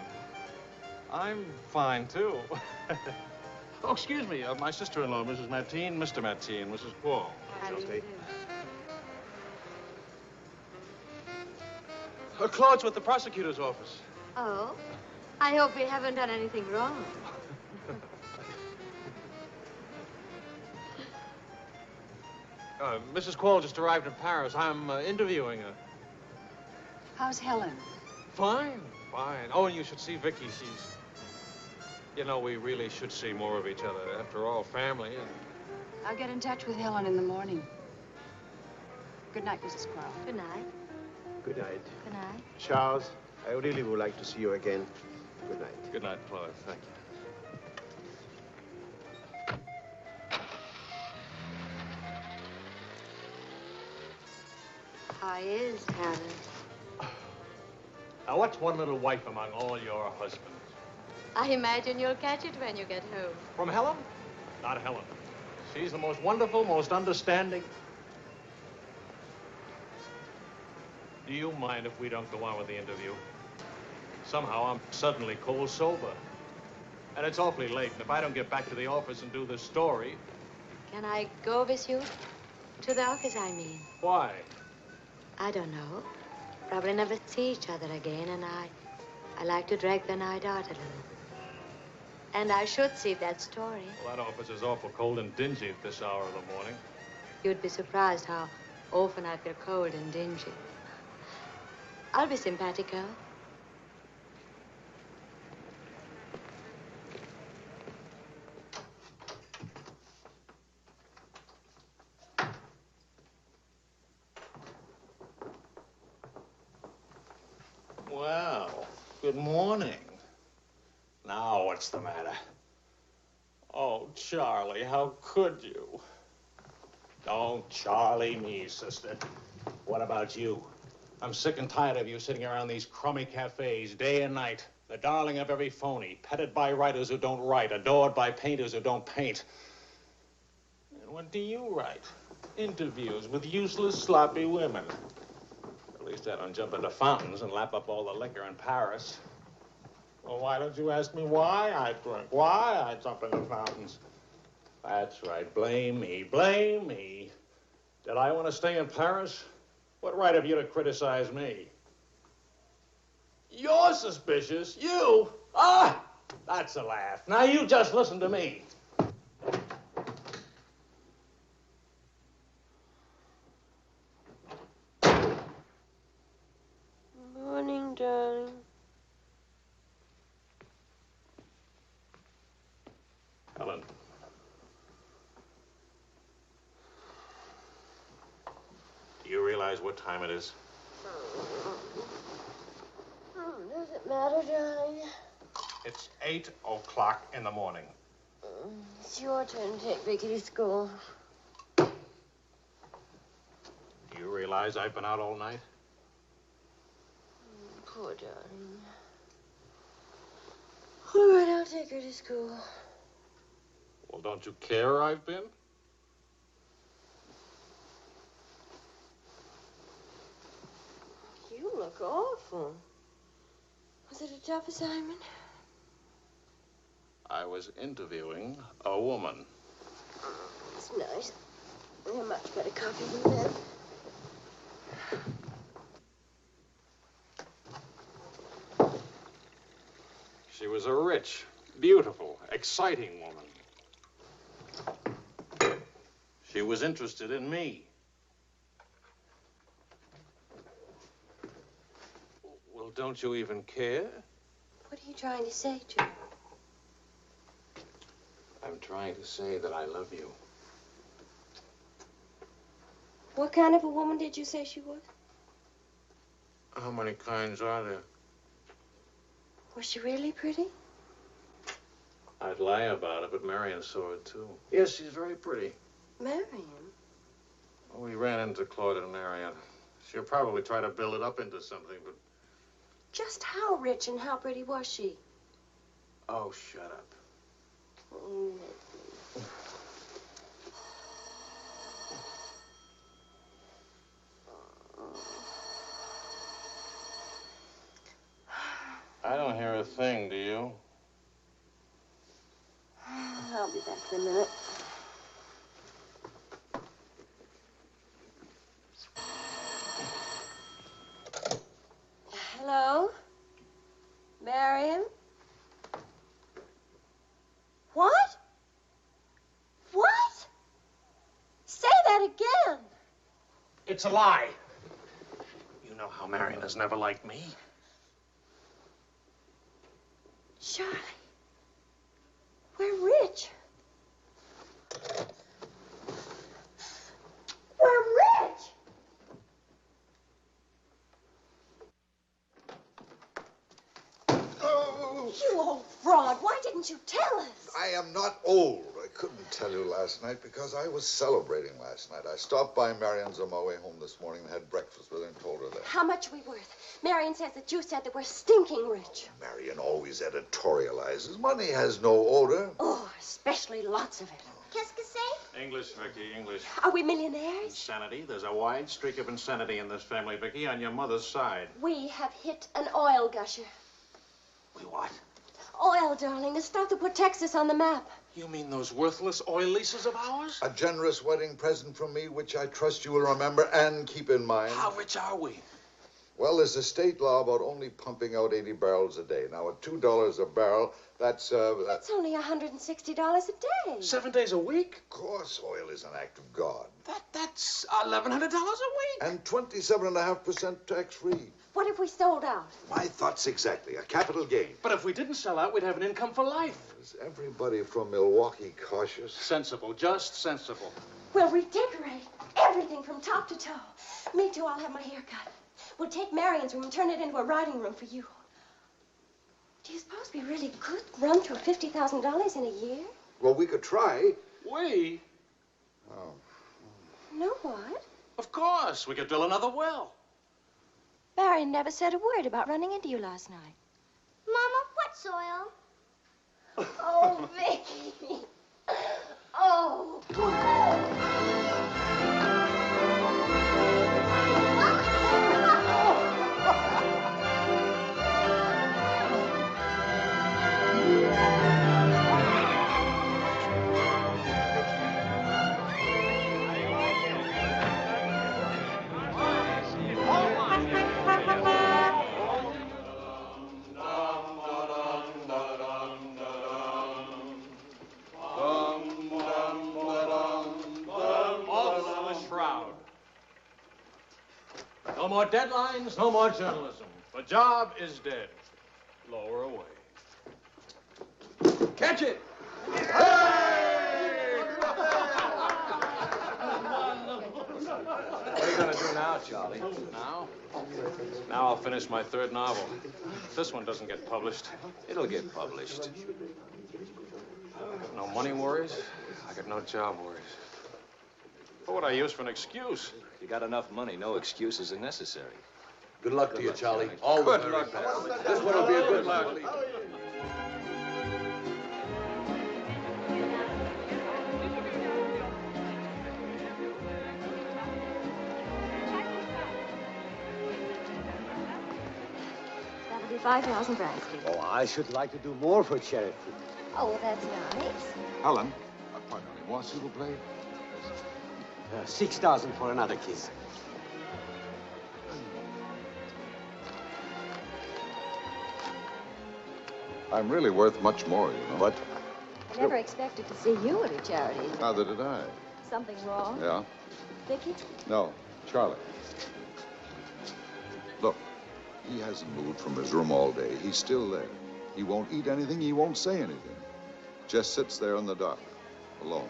I'm fine, too. Oh, excuse me. My sister-in-law, Mrs. Mateen, Mr. Mateen, Mrs. Quall. Claude's with the prosecutor's office. Oh? I hope we haven't done anything wrong. Mrs. Quall just arrived in Paris. I'm interviewing her. How's Helen? Fine. Oh, and you should see Vicky. She's... You know, we really should see more of each other. After all, family. And... I'll get in touch with Helen in the morning. Good night, Mrs. Quarles. Good night. Good night. Good night. Charles, I really would like to see you again. Good night. Good night, Claude. Thank you. How is Harris? Now, what's one little wife among all your husbands? I imagine you'll catch it when you get home. From Helen? Not Helen. She's the most wonderful, most understanding. Do you mind if we don't go on with the interview? Somehow I'm suddenly cold sober. And it's awfully late, and if I don't get back to the office and do this story... Can I go with you? To the office, I mean. Why? I don't know. Probably never see each other again, and I like to drag the night out a little. And I should see that story. Well, that office is awful cold and dingy at this hour of the morning. You'd be surprised how often I feel cold and dingy. I'll be simpatico. Well, good morning. Now, what's the matter? Oh, Charlie, how could you? Don't Charlie me, sister. What about you? I'm sick and tired of you sitting around these crummy cafes day and night, the darling of every phony, petted by writers who don't write, adored by painters who don't paint. And what do you write? Interviews with useless, sloppy women. At least I don't jump into fountains and lap up all the liquor in Paris. Well, why don't you ask me why I drink? Why I jump into fountains? That's right. Blame me. Blame me. Did I want to stay in Paris? What right have you to criticize me? You're suspicious. You? Ah! That's a laugh. Now you just listen to me. Morning, darling. Helen. Do you realize what time it is? Does it matter, darling? It's 8 o'clock in the morning. It's your turn to take Vicky to school. Do you realize I've been out all night? Poor darling. All right, I'll take her to school. Well, don't you care I've been? You look awful. Was it a tough assignment? I was interviewing a woman. It's nice. I have much better coffee than that. She was a rich, beautiful, exciting woman. She was interested in me. Well, don't you even care? What are you trying to say, Jim? I'm trying to say that I love you. What kind of a woman did you say she was? How many kinds are there? Was she really pretty? I'd lie about it, but Marion saw it, too. Yes, she's very pretty. Marion? We ran into Claude and Marion. She'll probably try to build it up into something, but... Just how rich and how pretty was she? Oh, shut up. I don't hear a thing, do you? I'll be back in a minute. Hello? Marion? What? What? Say that again. It's a lie. You know how Marion has never liked me. Charlie, we're rich. We're rich. fraud. Why didn't you tell us? I am not old. I couldn't tell you last night because I was celebrating last night. I stopped by Marion's on my way home this morning and had breakfast with her and told her that. How much are we worth? Marion says that you said that we're stinking rich. Marion always editorializes. Money has no odor. Oh, especially lots of it. Qu'est-ce que c'est? English, Vicky, English. Are we millionaires? Insanity. There's a wide streak of insanity in this family, Vicky, on your mother's side. We have hit an oil gusher. We what? Oil, darling, the stuff that put Texas on the map. You mean those worthless oil leases of ours? A generous wedding present from me, which I trust you will remember and keep in mind. How rich are we? Well, there's a state law about only pumping out 80 barrels a day. Now, at $2 a barrel, that's That's only $160 a day. 7 days a week? Of course, oil is an act of God. That's $1,100 a week. And 27.5% tax-free. What if we sold out? My thoughts exactly. A capital gain. But if we didn't sell out, we'd have an income for life. Is everybody from Milwaukee cautious? Sensible, just sensible. We'll redecorate everything from top to toe. Me too, I'll have my hair cut. We'll take Marion's room and turn it into a writing room for you. Do you suppose we really could run through $50,000 in a year? Well, we could try. We? Oh. No, what? Of course. We could drill another well. Marion never said a word about running into you last night. Mama, what's oil? Oh, Vicky. Oh. No more deadlines, no more journalism. The job is dead. Lower away. Catch it! What are you going to do now, Charlie? Now? Now I'll finish my third novel. If this one doesn't get published. It'll get published. I got no money worries. I got no job worries. What would I use for an excuse? If you got enough money, no excuses are necessary. Good luck to you, Charlie. All the good very luck. best. This one will be a good one. That'll be 5,000 francs, dear. Oh, I should like to do more for charity. Oh, well, that's nice. Helen, pardonnez-moi, s'il vous plaît. 6,000 for another kiss. I'm really worth much more, you know. What? I never expected to see you at a charity. Neither did I. Something wrong? Yeah? Vicky? No, Charlie. Look, he hasn't moved from his room all day. He's still there. He won't eat anything. He won't say anything. Just sits there in the dark, alone.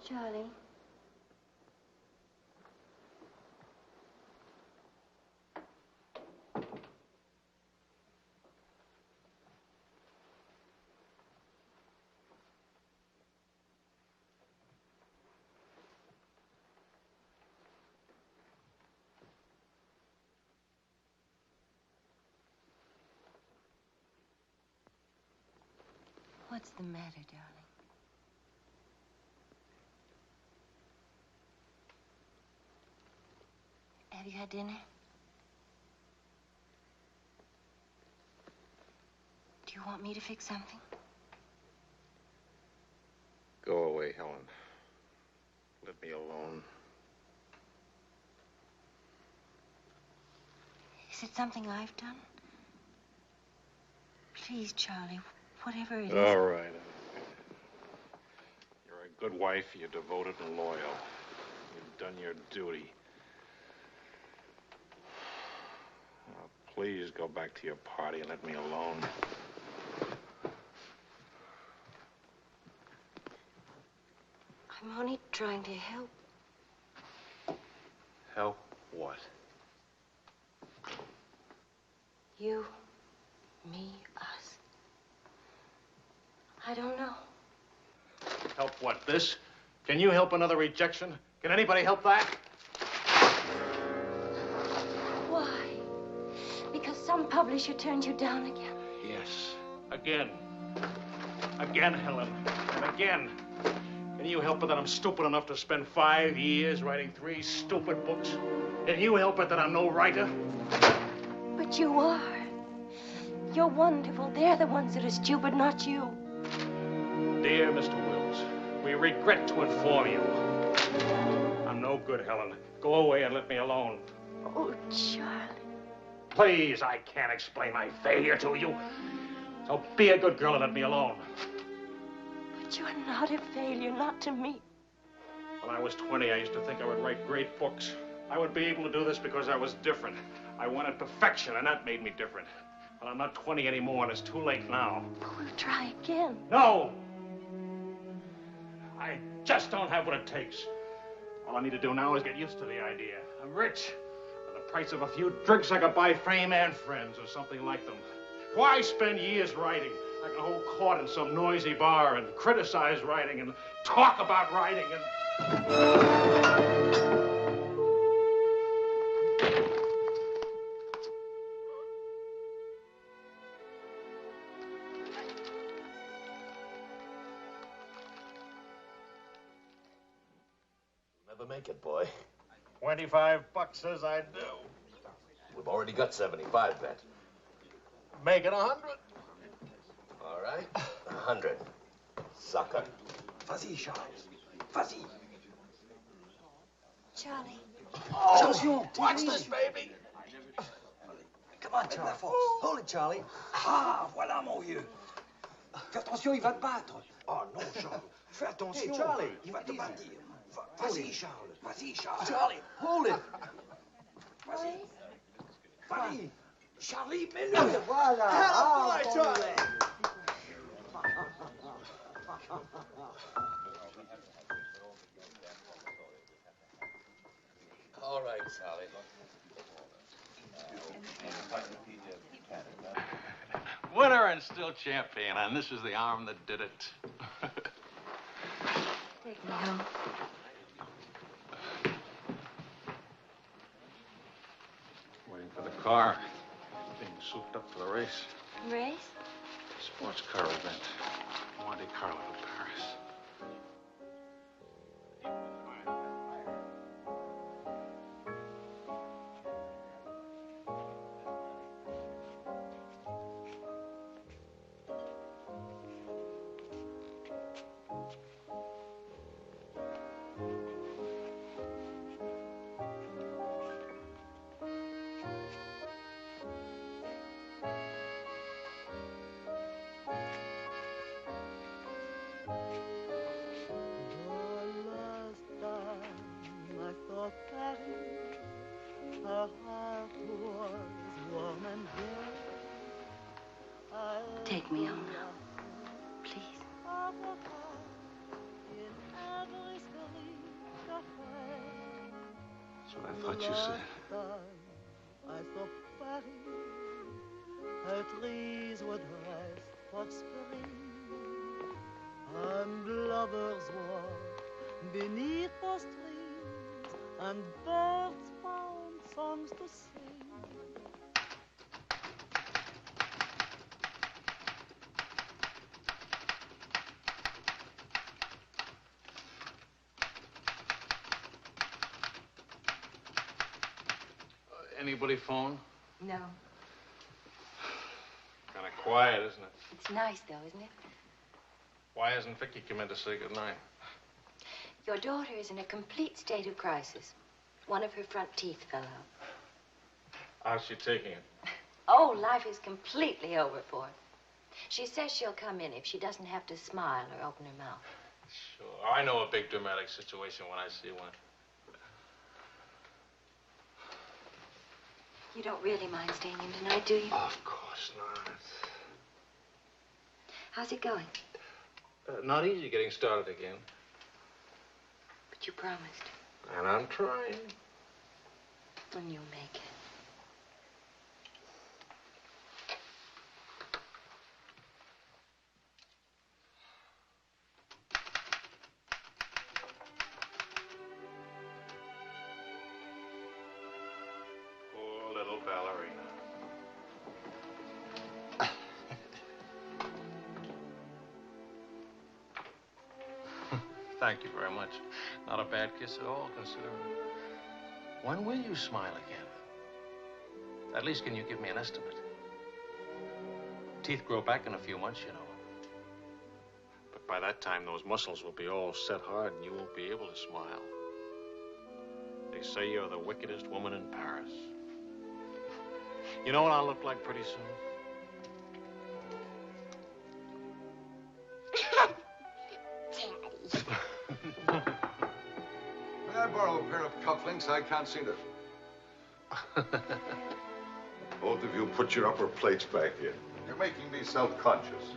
Charlie. What's the matter, darling? Have you had dinner? Do you want me to fix something? Go away, Helen. Let me alone. Is it something I've done? Please, Charlie, whatever it is. All right. You're a good wife. You're devoted and loyal. You've done your duty. Now, please go back to your party and let me alone. I'm only trying to help. Help what? You, me, us. I don't know. Help what, this? Can you help another rejection? Can anybody help that? Why? Because some publisher turned you down again? Yes. Again. Again, Helen. And again. Can you help it that I'm stupid enough to spend 5 years writing 3 stupid books? Can you help it that I'm no writer? But you are. You're wonderful. They're the ones that are stupid, not you. Dear Mr. Wills, we regret to inform you. I'm no good, Helen. Go away and let me alone. Oh, Charlie. Please, I can't explain my failure to you. So be a good girl and let me alone. But you're not a failure, not to me. When I was 20, I used to think I would write great books. I would be able to do this because I was different. I wanted perfection, and that made me different. But I'm not 20 anymore, and it's too late now. We'll try again. No! I just don't have what it takes. All I need to do now is get used to the idea. I'm rich. For the price of a few drinks, I could buy fame and friends or something like them. Why spend years writing? I can hold court in some noisy bar and criticize writing and talk about writing and... Make it, boy. $25 says I do. We've already got 75, bet. Make it 100. All right, 100. Sucker. Vas-y, Charles. Vas-y. Charlie. Oh, attention. Watch this, baby. Come on, Charlie. Hold it, Charlie. Ah, voilà, mon vieux. Fais attention, il va te battre. Oh, non, Charles. Fais attention. Hey, Charlie, il va te battre. Vas-y, Charles. Vas-y, Charles. Charlie, hold it. Vas-y. Vas-y. Charlie, mets-le. Voilà. Ah, Charlie. All right, Sally. Winner and still champion, and this is the arm that did it. Take me home. Waiting for the car. Being souped up for the race. Race? Sports car event. Monte Carlo to Paris. Take me home now, please. That's what I thought you said. Het ries wordt rijst tot spring. And lovers walk beneath those trees, and birds found songs to sing. Anybody phone? No. Kind of quiet, isn't it? It's nice, though, isn't it? Why hasn't Vicky come in to say goodnight? Your daughter is in a complete state of crisis. One of her front teeth fell out. How's she taking it? Oh, life is completely over for her. She says she'll come in if she doesn't have to smile or open her mouth. Sure. I know a big dramatic situation when I see one. You don't really mind staying in tonight, do you? Of course not. How's it going? Not easy getting started again. But you promised. And I'm trying. When you make it. Poor little ballerina. Thank you very much. Not a bad kiss at all, considering. When will you smile again? At least, can you give me an estimate? Teeth grow back in a few months, you know. But by that time, those muscles will be all set hard and you won't be able to smile. They say you're the wickedest woman in Paris. You know what I'll look like pretty soon? May I borrow a pair of cufflinks? I can't seem to... Both of you put your upper plates back in. You're making me self-conscious.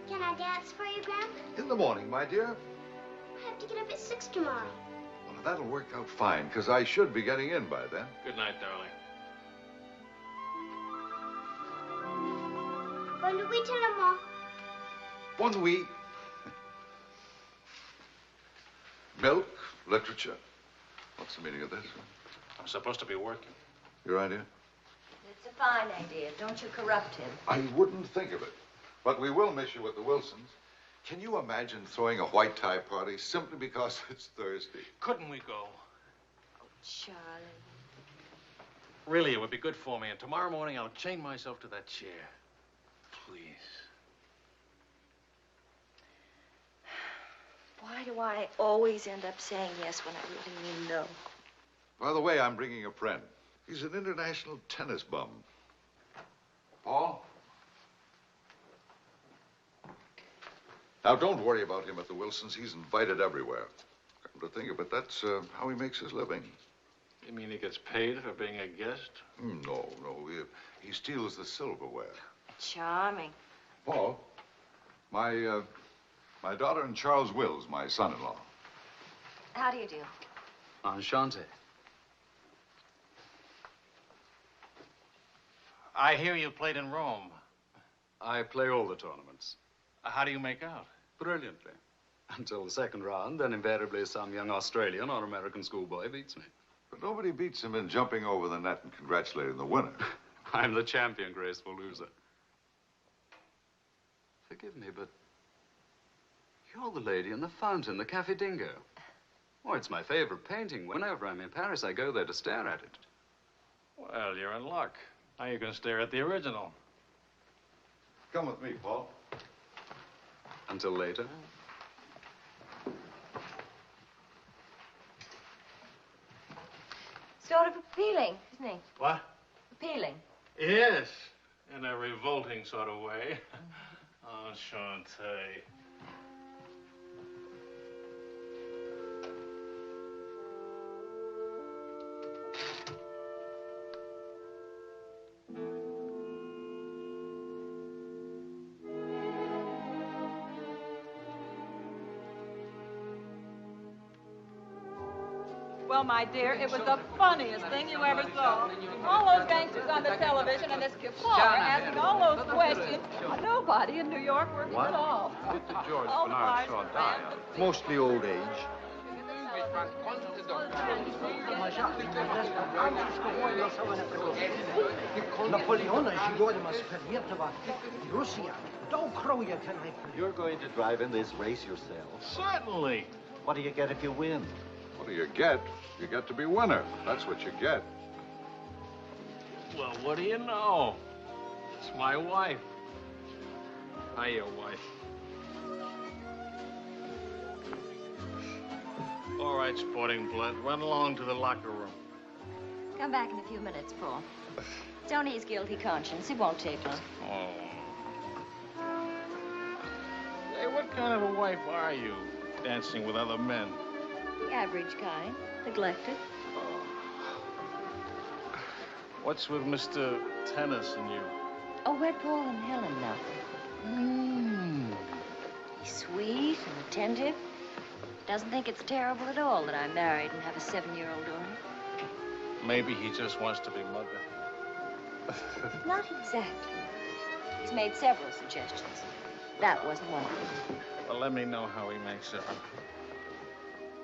Can I dance for you, Grandpa? In the morning, my dear. I have to get up at 6 tomorrow. Well, that'll work out fine, because I should be getting in by then. Good night, darling. Bonne nuit, maman. Bonne nuit. Milk, literature. What's the meaning of this? I'm supposed to be working. Your idea? It's a fine idea. Don't you corrupt him. I wouldn't think of it. But we will miss you with the Wilsons. Can you imagine throwing a white tie party simply because it's Thursday? Couldn't we go? Charlie. Really, it would be good for me. And tomorrow morning, I'll chain myself to that chair. Please. Why do I always end up saying yes when I really mean no? By the way, I'm bringing a friend. He's an international tennis bum. Paul? Now, don't worry about him at the Wilsons. He's invited everywhere. Come to think of it, that's how he makes his living. You mean he gets paid for being a guest? No. He steals the silverware. Charming. Paul, my daughter and Charles Wills, my son-in-law. How do you do? Enchanté. I hear you played in Rome. I play all the tournaments. How do you make out? Brilliantly. Until the second round, then invariably some young Australian or American schoolboy beats me. But nobody beats him in jumping over the net and congratulating the winner. I'm the champion, graceful loser. Forgive me, but you're the lady in the fountain, the Cafe Dingo. Oh, it's my favorite painting. Whenever I'm in Paris, I go there to stare at it. Well, you're in luck. Now you can stare at the original. Come with me, Paul. Until later. Sort of appealing, isn't he? What? Appealing. Yes, in a revolting sort of way. Enchanté. Well, my dear, it was the funniest thing you ever saw. All those gangsters on the television and this Kefar asking all those questions. Nobody in New York working at all. Did the George All the Bernard bars Shaw and die? Mostly old age. You're going to drive in this race yourself? Certainly. What do you get if you win? What do you get? You get to be winner. That's what you get. Well, what do you know? It's my wife. Hiya, wife. All right, sporting blood, run along to the locker room. Come back in a few minutes, Paul. It's only his guilty conscience. It won't take long. Oh. Hey, what kind of a wife are you, dancing with other men? The average kind. Neglected. What's with Mr. Tennis and you? Oh, we're Paul and Helen now. He's sweet and attentive. Doesn't think it's terrible at all that I'm married and have a 7-year-old daughter. Maybe he just wants to be mother. Not exactly. He's made several suggestions. That wasn't one of them. Well, let me know how he makes it.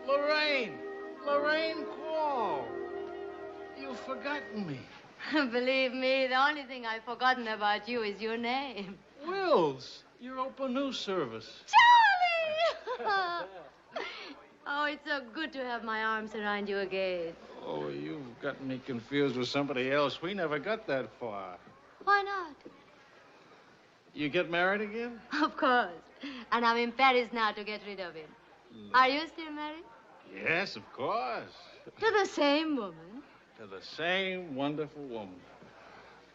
Lorraine! Lorraine Quall! You've forgotten me. Believe me, the only thing I've forgotten about you is your name. Wills, your open news service. Charlie! Oh, it's so good to have my arms around you again. Oh, you've got me confused with somebody else. We never got that far. Why not? You get married again? Of course. And I'm in Paris now to get rid of him. Are you still married? Yes, of course. To the same woman? To the same wonderful woman.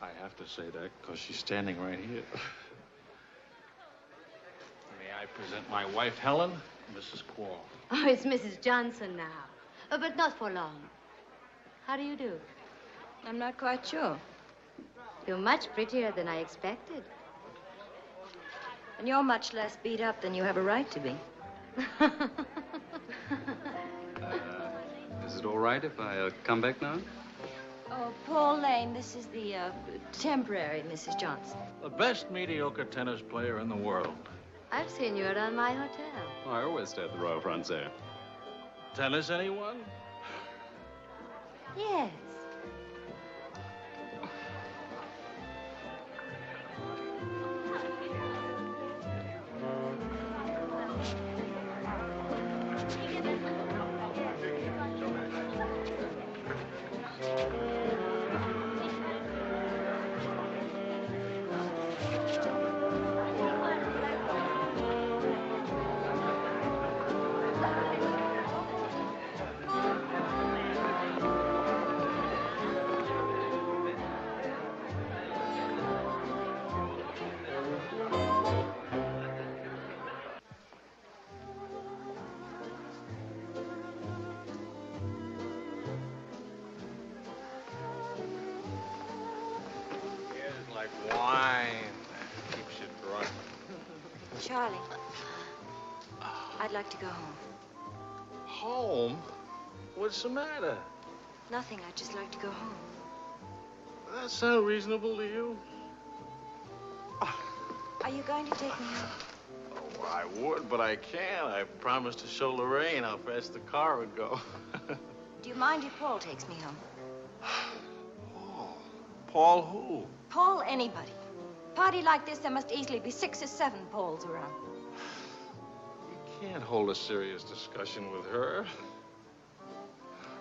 I have to say that because she's standing right here. May I present my wife, Helen, Mrs. Quall. Oh, it's Mrs. Johnson now. But not for long. How do you do? I'm not quite sure. You're much prettier than I expected. And you're much less beat up than you have a right to be. Is it all right if I come back now? Oh, Paul Lane, this is the temporary Mrs. Johnson. The best mediocre tennis player in the world. I've seen you around my hotel. Oh, I always stay at the Royal Français. Tennis, anyone? Yes. Charlie, I'd like to go home. Home? What's the matter? Nothing. I'd just like to go home. That sound reasonable to you? Are you going to take me home? Oh, I would, but I can't. I promised to show Lorraine how fast the car would go. Do you mind if Paul takes me home? Paul who? Paul anybody. Party like this, there must easily be 6 or 7 Pauls around. You can't hold a serious discussion with her.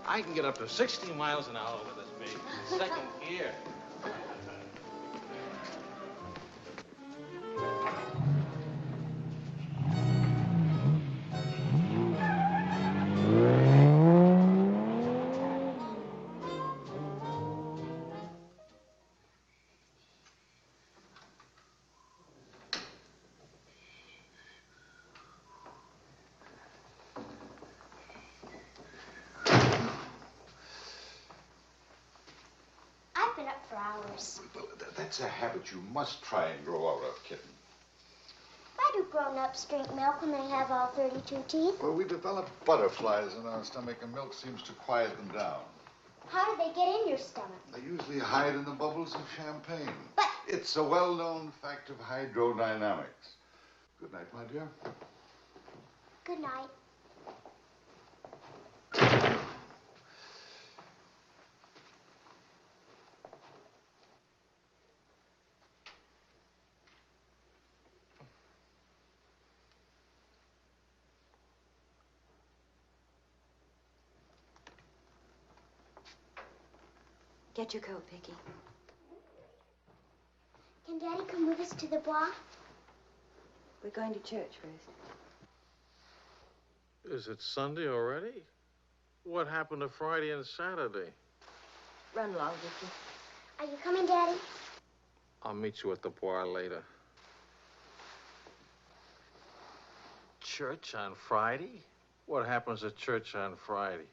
I can get up to 60 miles an hour with this baby. Second gear. Well, that's a habit you must try and grow out of, kitten. Why do grown-ups drink milk when they have all 32 teeth? Well, we develop butterflies in our stomach, and milk seems to quiet them down. How do they get in your stomach? They usually hide in the bubbles of champagne. But it's a well-known fact of hydrodynamics. Good night, my dear. Good night. Get your coat, Vicky. Can Daddy come with us to the Bois? We're going to church first. Is it Sunday already? What happened to Friday and Saturday? Run along, Vicky. Are you coming, Daddy? I'll meet you at the bar later. Church on Friday? What happens at church on Friday?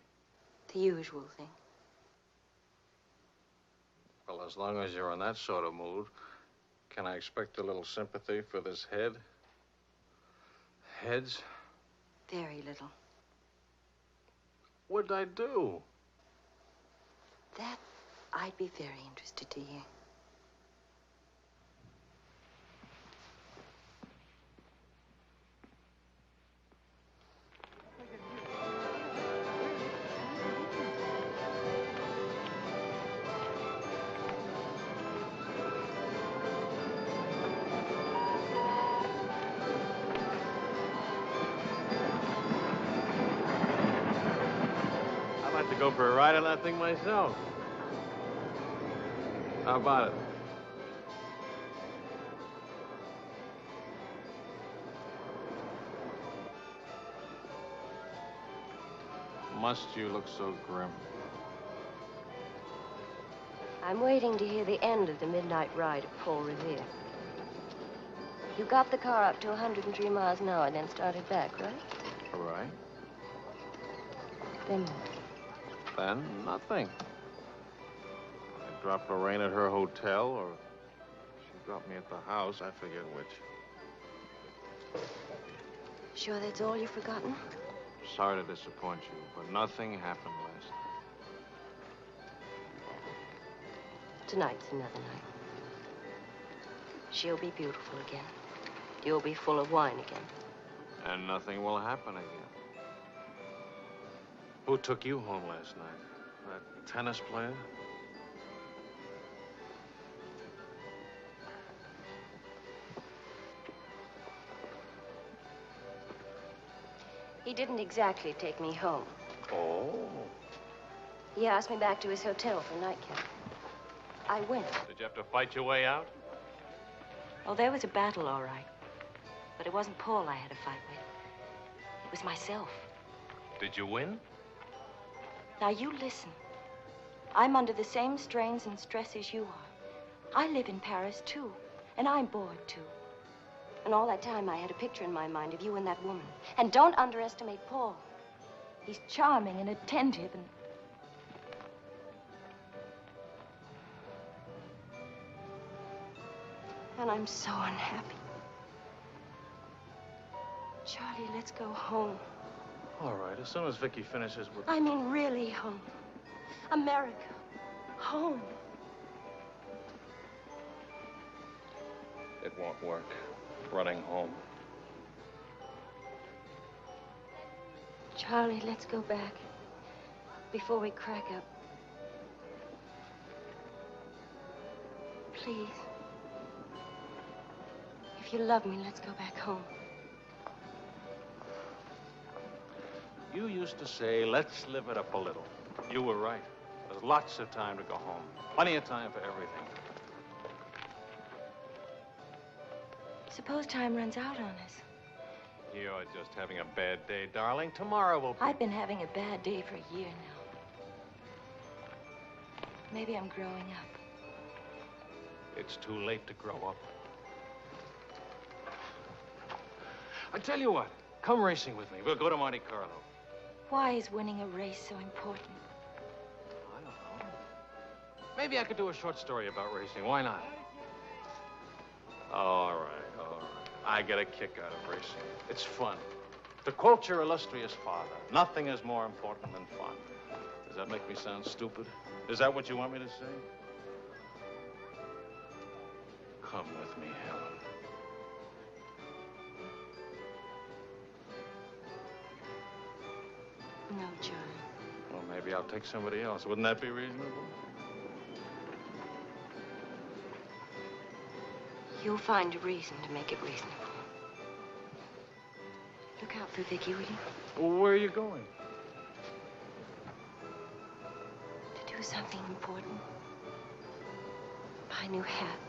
The usual thing. Well, as long as you're in that sort of mood, can I expect a little sympathy for this head? Heads? Very little. What'd I do? That I'd be very interested to hear. I'd like to go for a ride on that thing myself. How about it? Must you look so grim? I'm waiting to hear the end of the midnight ride of Paul Revere. You got the car up to 103 miles an hour, then started back, right? All right. Then what? Then nothing. I dropped Lorraine at her hotel, or she dropped me at the house. I forget which. Sure that's all you've forgotten? Sorry to disappoint you, but nothing happened last night. Tonight's another night. She'll be beautiful again. You'll be full of wine again. And nothing will happen again. Who took you home last night? That tennis player? He didn't exactly take me home. Oh. He asked me back to his hotel for nightcap. I went. Did you have to fight your way out? Oh, there was a battle, all right. But it wasn't Paul I had to fight with. It was myself. Did you win? Now, you listen. I'm under the same strains and stress as you are. I live in Paris, too. And I'm bored, too. And all that time, I had a picture in my mind of you and that woman. And don't underestimate Paul. He's charming and attentive and... And I'm so unhappy. Charlie, let's go home. All right, as soon as Vicky finishes with... I mean, really home. America. Home. It won't work. Running home. Charlie, let's go back. Before we crack up. Please. If you love me, let's go back home. You used to say, let's live it up a little. You were right. There's lots of time to go home. Plenty of time for everything. Suppose time runs out on us. You're just having a bad day, darling. Tomorrow will be... I've been having a bad day for a year now. Maybe I'm growing up. It's too late to grow up. I tell you what, come racing with me. We'll go to Monte Carlo. Why is winning a race so important? I don't know. Maybe I could do a short story about racing. Why not? All right, all right. I get a kick out of racing. It's fun. To quote your illustrious father, nothing is more important than fun. Does that make me sound stupid? Is that what you want me to say? Come with me, Helen. No, Charlie. Well, maybe I'll take somebody else. Wouldn't that be reasonable? You'll find a reason to make it reasonable. Look out for Vicky, will you? Well, where are you going? To do something important. Buy a new hat.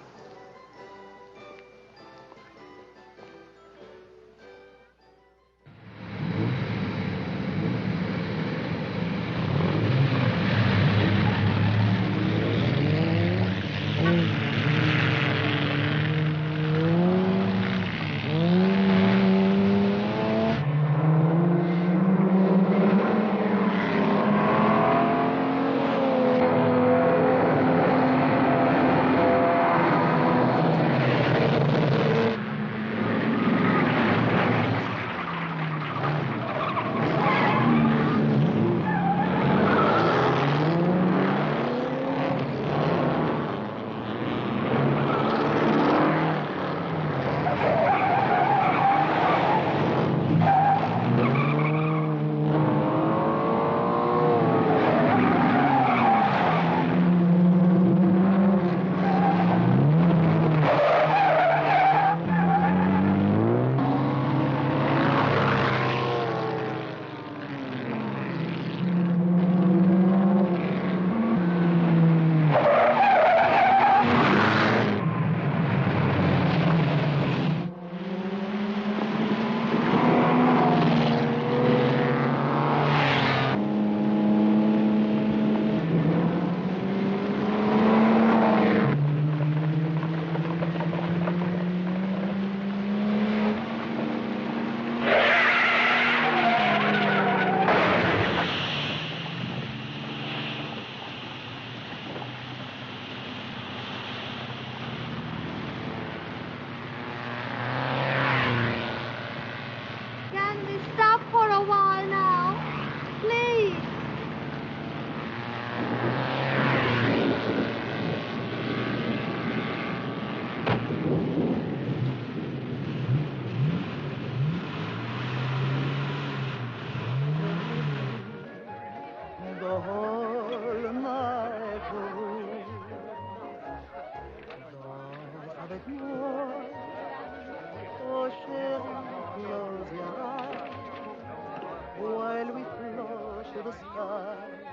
to the skies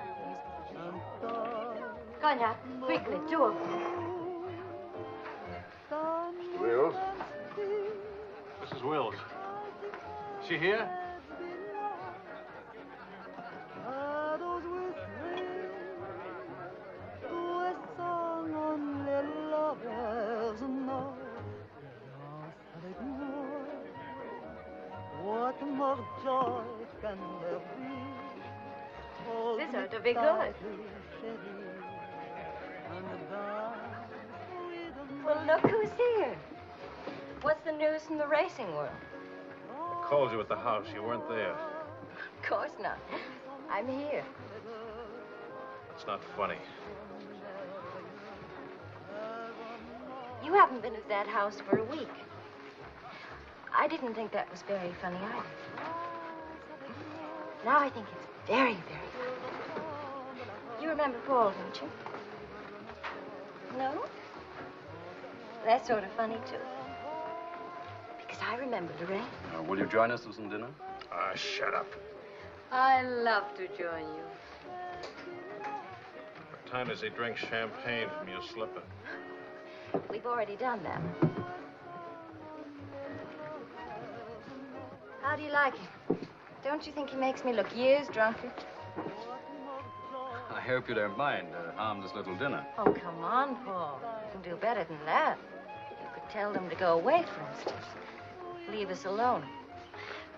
and die. Cognac, quickly, 2 of them. Wills? Mrs. Wills. Is she here? Shadows whispering to a song only lovers know. Dance avec moi. What more joy can there be? Hold This me ought to be good. tightly, chérie, and dance with me. Well, look who's here. What's the news from the racing world? I called you at the house. You weren't there. Of course not. I'm here. It's not funny. You haven't been at that house for a week. I didn't think that was very funny either. Now I think it's very, very funny. You remember Paul, don't you? No? That's sort of funny, too. Because I remember Lorraine. Will you join us for some dinner? Ah, shut up. I love to join you. What time does he drink champagne from your slipper? We've already done that. How do you like him? Don't you think he makes me look years drunker? I hope you don't mind a harmless little dinner. Oh, come on, Paul. You can do better than that. You could tell them to go away, for instance. Leave us alone.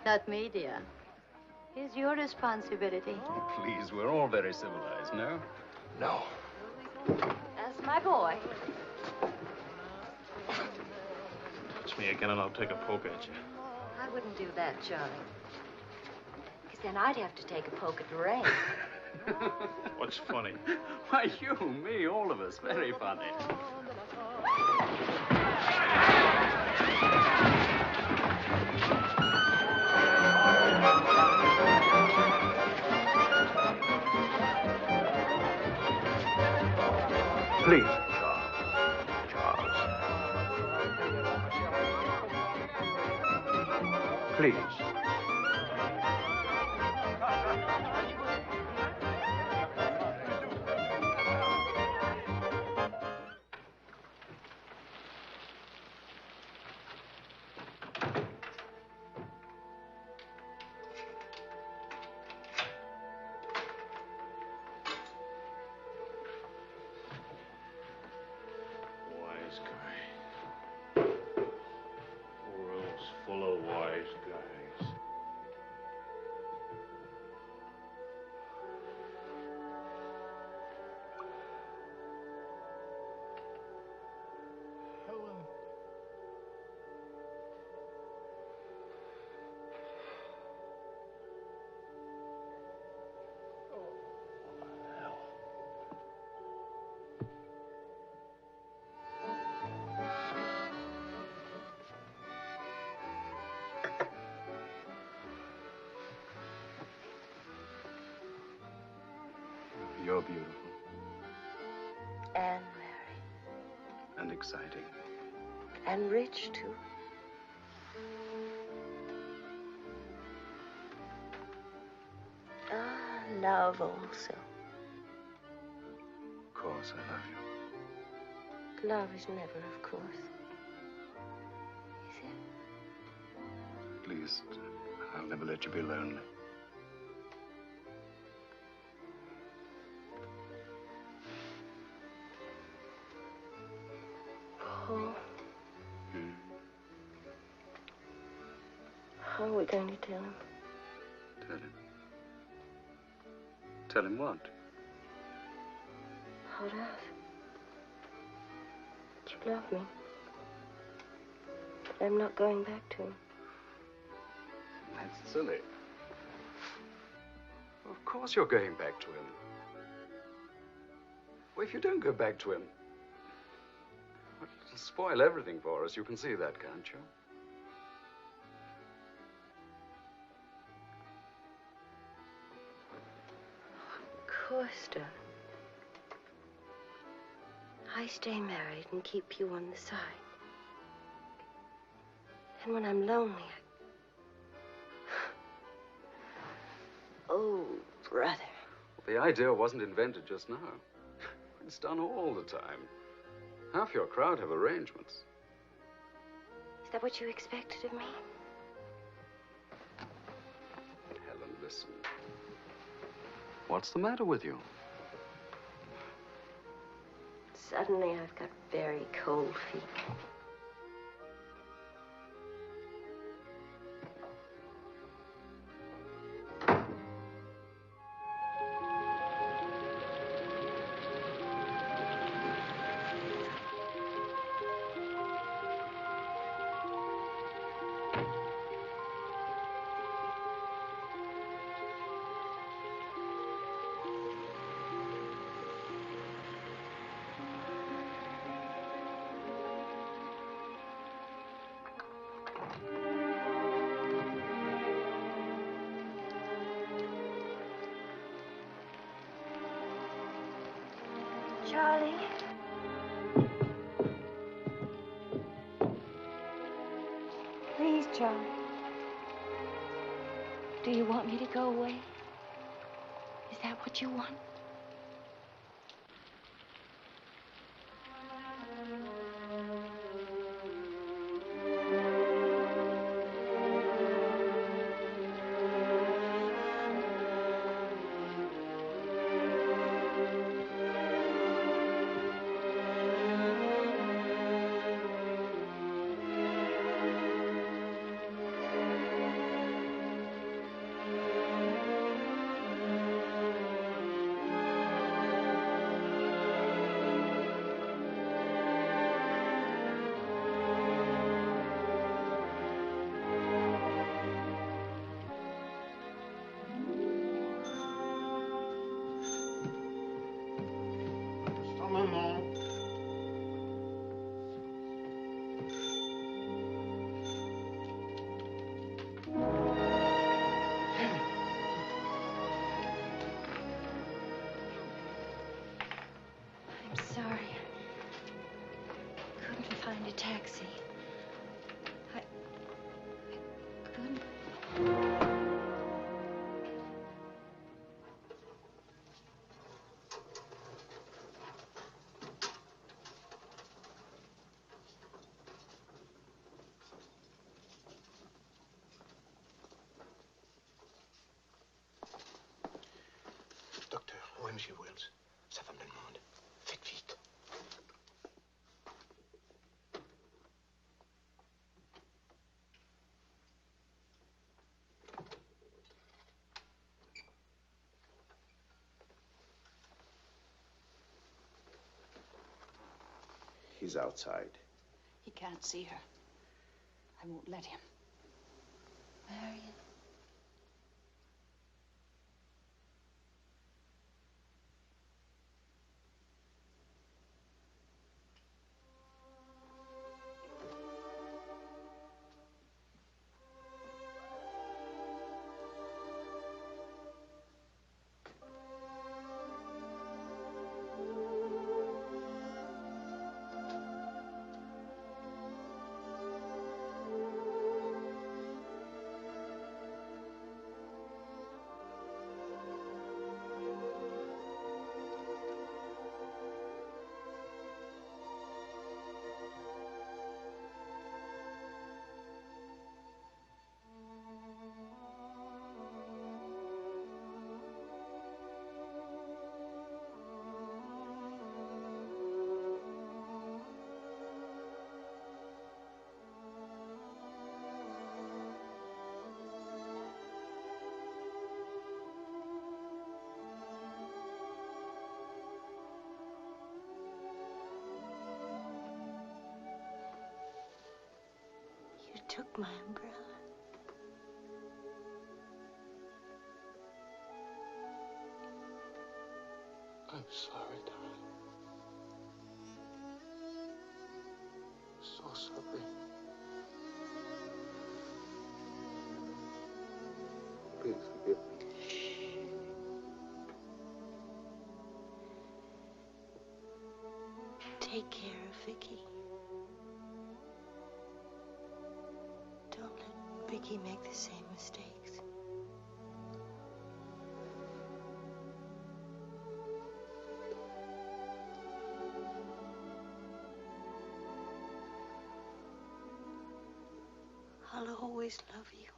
Not me, dear. It's your responsibility. Please, we're all very civilized, no? No. That's my boy. Touch me again and I'll take a poke at you. I wouldn't do that, Charlie. Because then I'd have to take a poke at Lorraine. What's funny? Why, you, me, all of us. Very funny. Please. Charles. Please. Wise guy. World's full of wise guys. You're beautiful And married. and exciting. And rich, too. Ah, love also. Of course, I love you. Love is never, of course. Is it? At least, I'll never let you be lonely. Paul. How are we going to tell him? Tell him. Tell him what? How to ask? That you love me. That I'm not going back to him. That's silly. Of course you're going back to him. Well, if you don't go back to him, well, it'll spoil everything for us. You can see that, can't you? Of course, darling. I stay married and keep you on the side. And when I'm lonely, Oh, brother. The idea wasn't invented just now. It's done all the time. Half your crowd have arrangements. Is that what you expected of me? Helen, listen. What's the matter with you? Suddenly, I've got very cold feet. Charlie? Please, Charlie. Do you want me to go away? Is that what you want? I'm sorry. Couldn't find a taxi. I couldn't. Docteur, où est M. Wells? Sa femme le demande. Faites vite. He's outside. He can't see her. I won't let him. Marion. You took my umbrella. I'm sorry, darling. So sorry. Please forgive me. Take care of Vicky. Don't let Vicky make the same mistakes. always love you.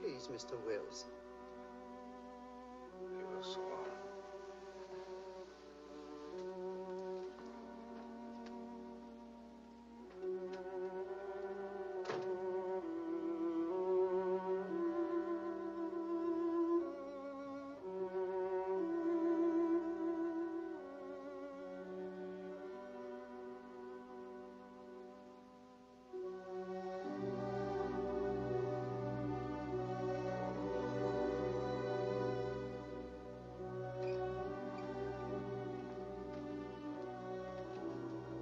Please, Mr. Wills. Leave us alone.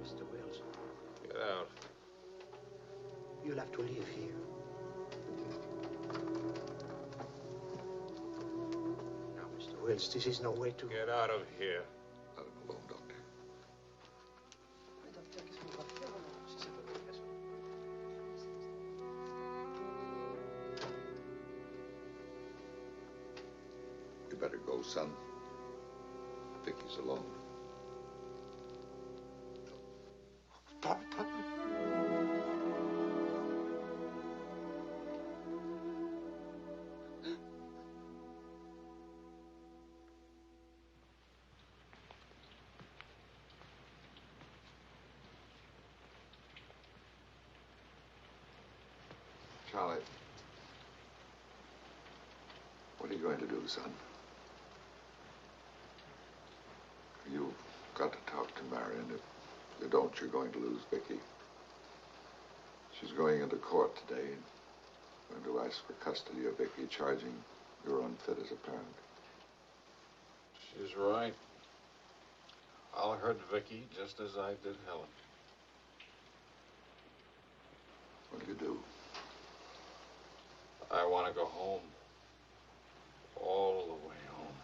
Mr. Wills, Get out. you'll have to leave here. Now, Mr. Wills, this is no way to... Get out of here. Let him alone, Doctor. You better go, son. Vicky's alone. Charlie, what are you going to do, son? You've got to talk to Marion. If you don't, you're going to lose Vicky. She's going into court today and going to ask for custody of Vicky, charging you're unfit as a parent. She's right. I'll hurt Vicky just as I did Helen. What do you do? I want to go home. All the way home.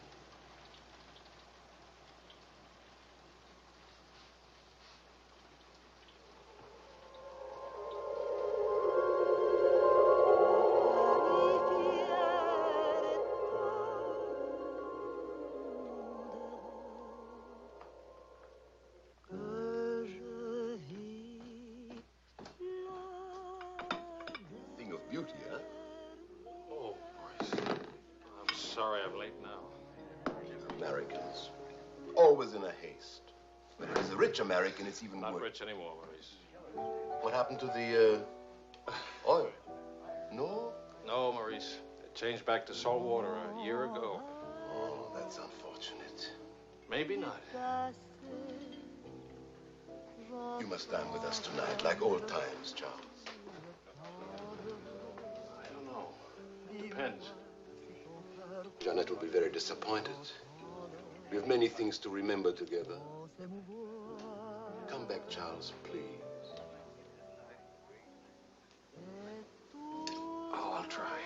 Thing of beauty, huh? Oh, Maurice. I'm sorry I'm late now. Americans, always in a haste. When it is a rich American, it's even Not worse. rich anymore, Maurice. What happened to the oil? No? No, Maurice. It changed back to salt water a year ago. Oh, that's unfortunate. Maybe not. You must dine with us tonight, like old times, Charles. I don't know. Depends. Janet will be very disappointed. We have many things to remember together. Come back, Charles, please. Oh, I'll try.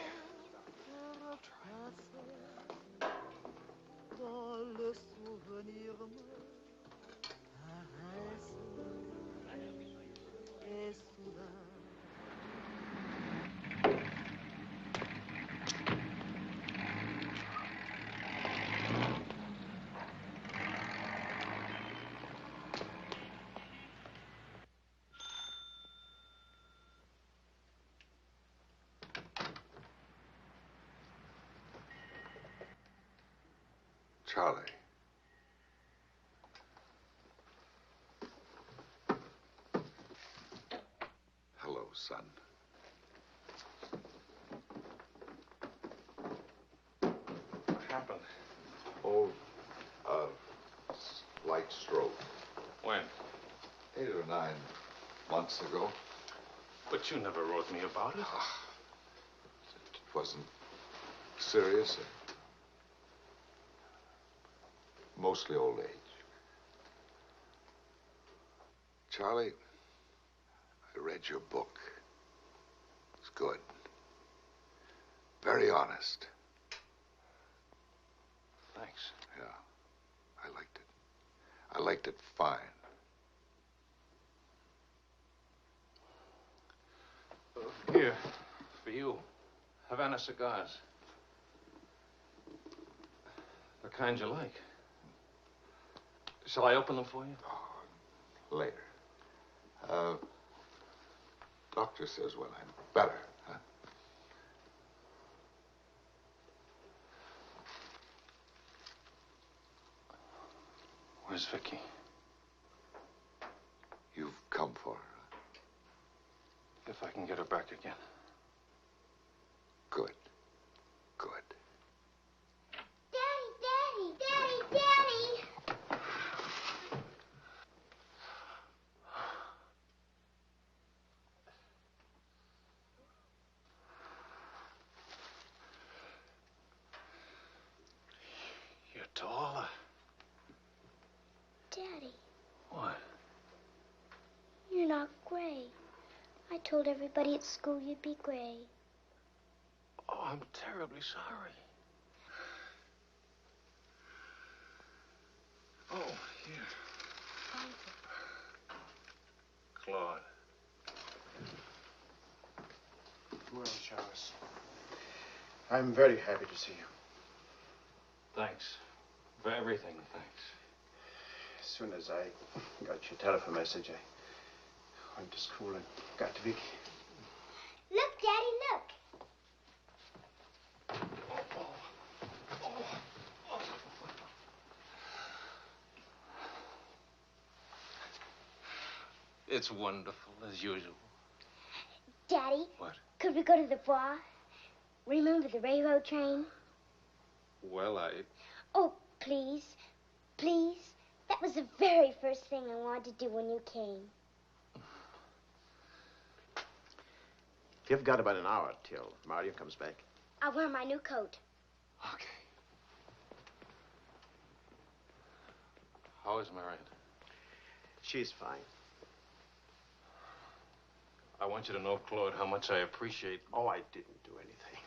Charlie. Hello, son. What happened? Oh, slight stroke. When? 8 or 9 months ago. But you never wrote me about it. It wasn't serious. Mostly old age. Charlie, read your book. It's good. Very honest. Thanks. Yeah, I liked it. I liked it fine. Here, for you. Havana cigars. The kind you like. Shall I open them for you? Later. Doctor says when I'm better, huh? Where's Vicky? You've come for her. If I can get her back again. Good. Good. Daddy, Daddy, Daddy, Daddy! You're taller. Daddy, What? you're not gray. I told everybody at school you'd be gray. Oh, I'm terribly sorry. Oh, here. Claude. Well, Charles, I'm very happy to see you. Thanks. For everything, thanks. As soon as I got your telephone message, I went to school and got to Vicky. Look, Daddy, look. It's wonderful, as usual. Daddy, What? could we go to the bar? Remember the railroad train? Well, Oh, please, please. That was the very first thing I wanted to do when you came. You've got about an hour till Mario comes back. I'll wear my new coat. Okay. How is Marion? She's fine. I want you to know, Claude, how much I appreciate... Oh, I didn't do anything.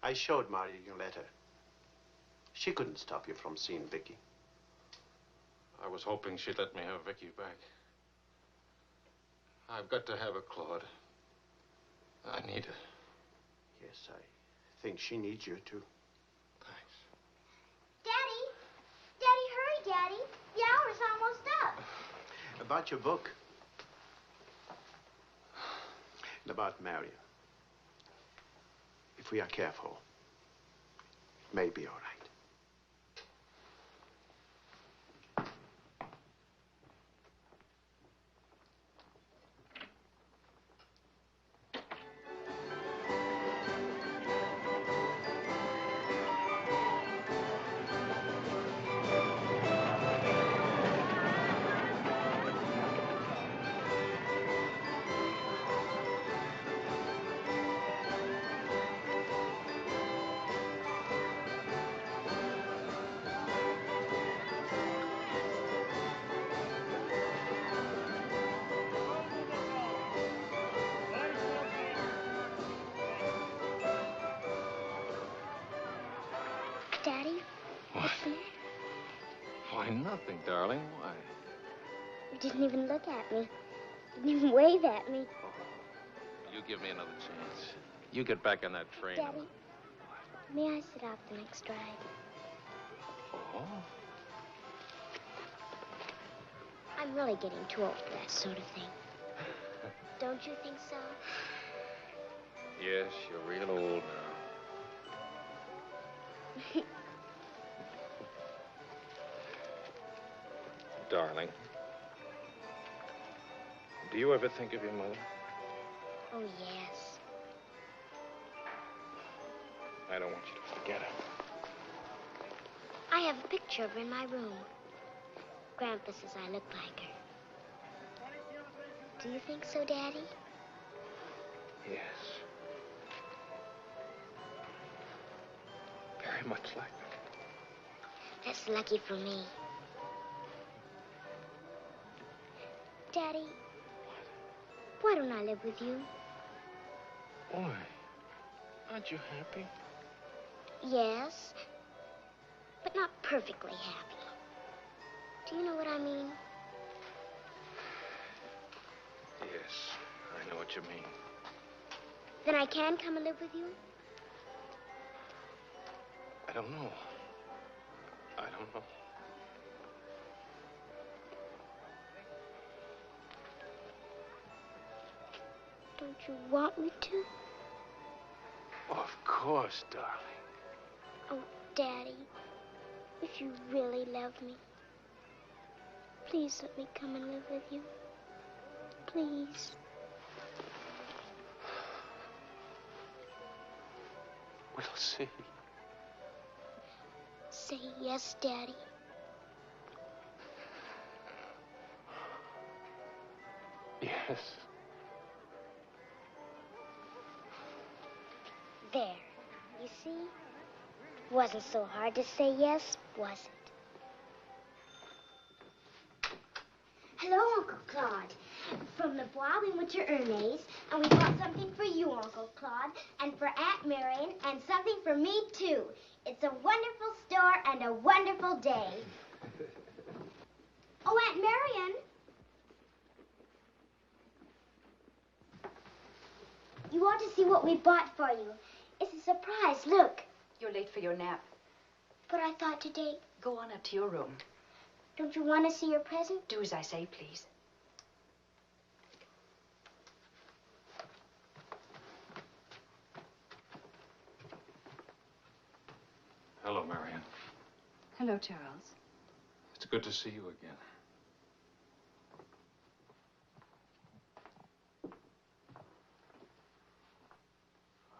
I showed Mario your letter. She couldn't stop you from seeing Vicky. I was hoping she'd let me have Vicky back. I've got to have her, Claude. I need her. Yes, I think she needs you, too. Thanks. Daddy! Daddy, hurry, Daddy. The hour's almost up. About your book. And about Mario. If we are careful, it may be all right. Daddy? What? Why, nothing, darling. Why? You didn't even look at me. Didn't even wave at me. You give me another chance. You get back on that train. Daddy, may I sit out the next ride? Oh? I'm really getting too old for that sort of thing. Don't you think so? Yes, you're real old now. Darling, do you ever think of your mother? Oh, yes. I don't want you to forget her. I have a picture of her in my room. Grandpa says I look like her. Do you think so, Daddy? Yes. Very much like her. That's lucky for me. Daddy, Why don't I live with you? Why? Aren't you happy? Yes, but not perfectly happy. Do you know what I mean? Yes, I know what you mean. Then I can come and live with you? I don't know. I don't know. Don't you want me to? Of course, darling. Oh, Daddy, if you really love me, please let me come and live with you. Please. We'll see. Say yes, Daddy. Yes. There. You see? Wasn't so hard to say yes, was it? Hello, Uncle Claude. From the Bois, we went to Ernest's, and we bought something for you, Uncle Claude, and for Aunt Marion, and something for me, too. It's a wonderful store and a wonderful day. Oh, Aunt Marion. You ought to see what we bought for you. It's a surprise, look. You're late for your nap. But I thought today... Go on up to your room. Don't you want to see your present? Do as I say, please. Hello, Marion. Hello, Charles. It's good to see you again.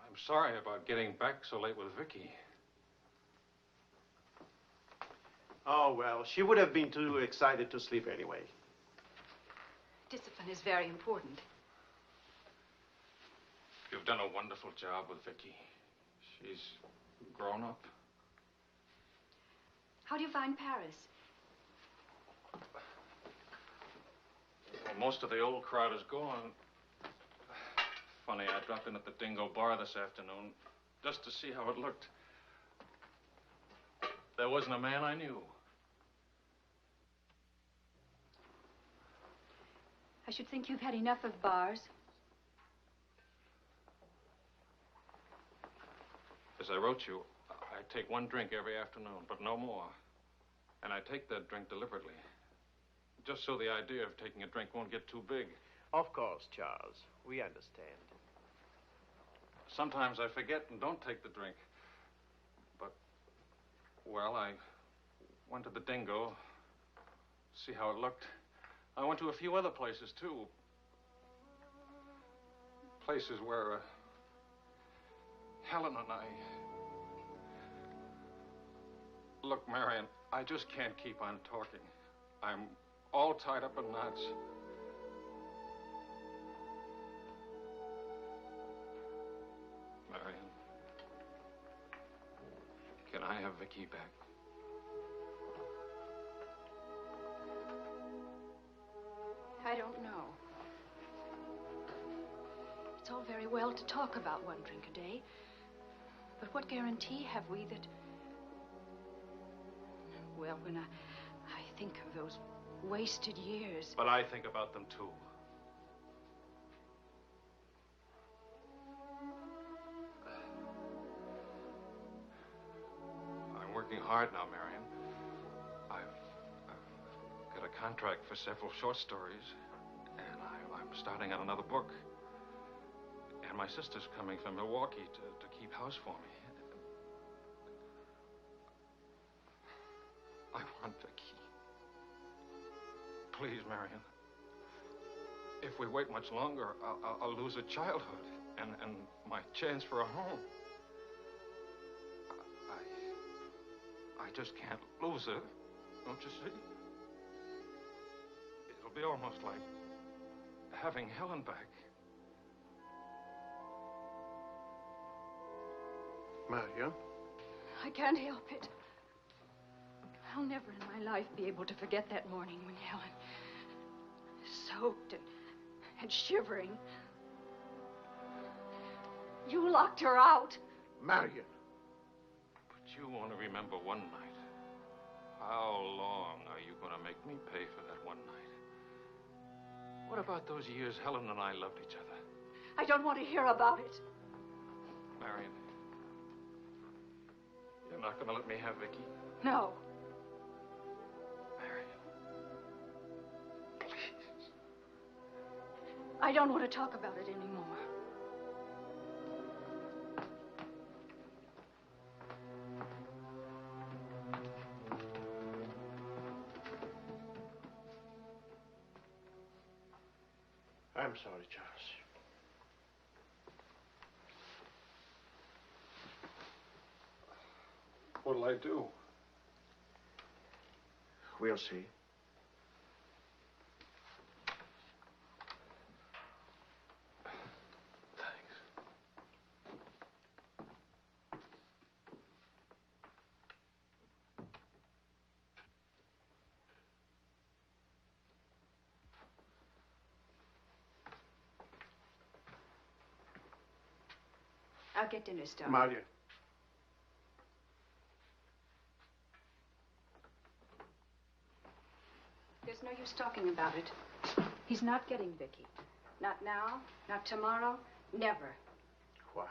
I'm sorry about getting back so late with Vicky. Oh, well, she would have been too excited to sleep anyway. Discipline is very important. You've done a wonderful job with Vicky. She's grown up. How do you find Paris? Well, most of the old crowd is gone. Funny, I dropped in at the Dingo Bar this afternoon just to see how it looked. There wasn't a man I knew. I should think you've had enough of bars. As I wrote you, I take one drink every afternoon, but no more. And I take that drink deliberately, just so the idea of taking a drink won't get too big. Of course, Charles. We understand. Sometimes I forget and don't take the drink. But, well, I went to the Dingo, see how it looked. I went to a few other places, too. Places where Helen and I... Look, Marion, I just can't keep on talking. I'm all tied up in knots. Marion, can I have Vicky back? I don't know. It's all very well to talk about one drink a day, but what guarantee have we that... Well, when I think of those wasted years... But I think about them, too. I'm working hard now, Marion. I've got a contract for several short stories, and I'm starting on another book. And my sister's coming from Milwaukee to keep house for me. I want Vicky. Please, Marion. If we wait much longer, I'll lose a childhood and my chance for a home. I just can't lose her. Don't you see? It'll be almost like having Helen back. Marion? I can't help it. I'll never in my life be able to forget that morning when Helen, soaked and shivering. You locked her out. Marion. But you want to remember one night. How long are you going to make me pay for that one night? What about those years Helen and I loved each other? I don't want to hear about it. Marion, you're not going to let me have Vicky? No. I don't want to talk about it anymore. I'm sorry, Charles. What'll I do? We'll see. I'll get dinner started. Marion. There's no use talking about it. He's not getting Vicky. Not now, not tomorrow, never. Why?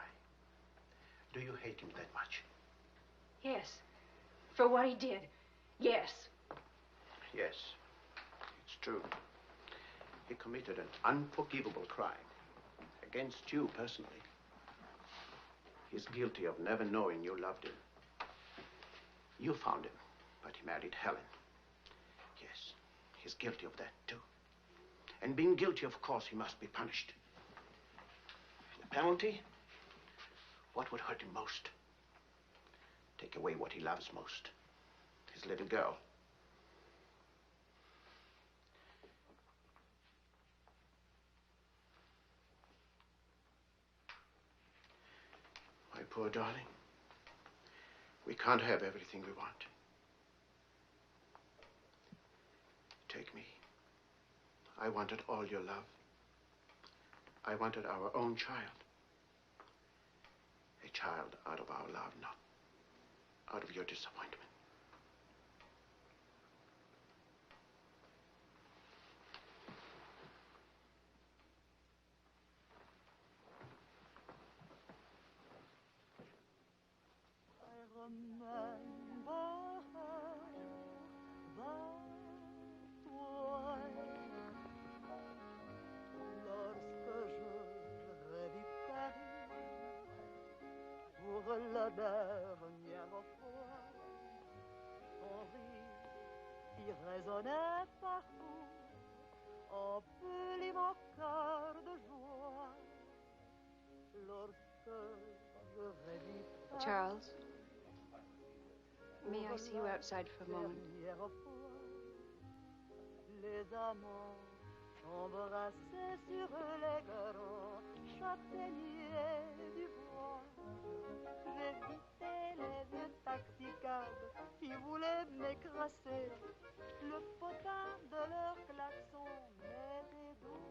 Do you hate him that much? Yes. For what he did. Yes. Yes, it's true. He committed an unforgivable crime against you personally. He's guilty of never knowing you loved him. You found him, but he married Helen. Yes, he's guilty of that, too. And being guilty, of course, he must be punished. The penalty? What would hurt him most? Take away what he loves most. His little girl. My poor darling. We can't have everything we want. Take me. I wanted all your love. I wanted our own child. A child out of our love, not out of your disappointment. La dernière fois, ton rire qui résonnait partout emplit mon cœur de joie. Lorsque je revis Charles, may I see you outside for a moment? Les amants s'embrassaient sur les grands châtaigniers du bois. J'évitais les vieux taxicabs qui voulaient m'écraser. Le potin de leur klaxon m'était doux.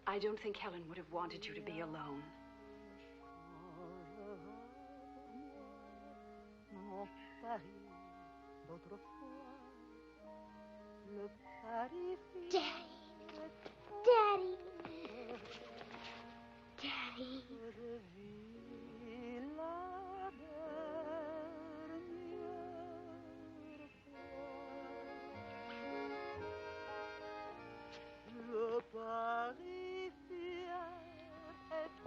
I don't think Helen would have wanted you to be alone. Mon Paris d'autrefois, le Paris Daddy. Daddy. Je vis la dernière fois. Le Paris fier est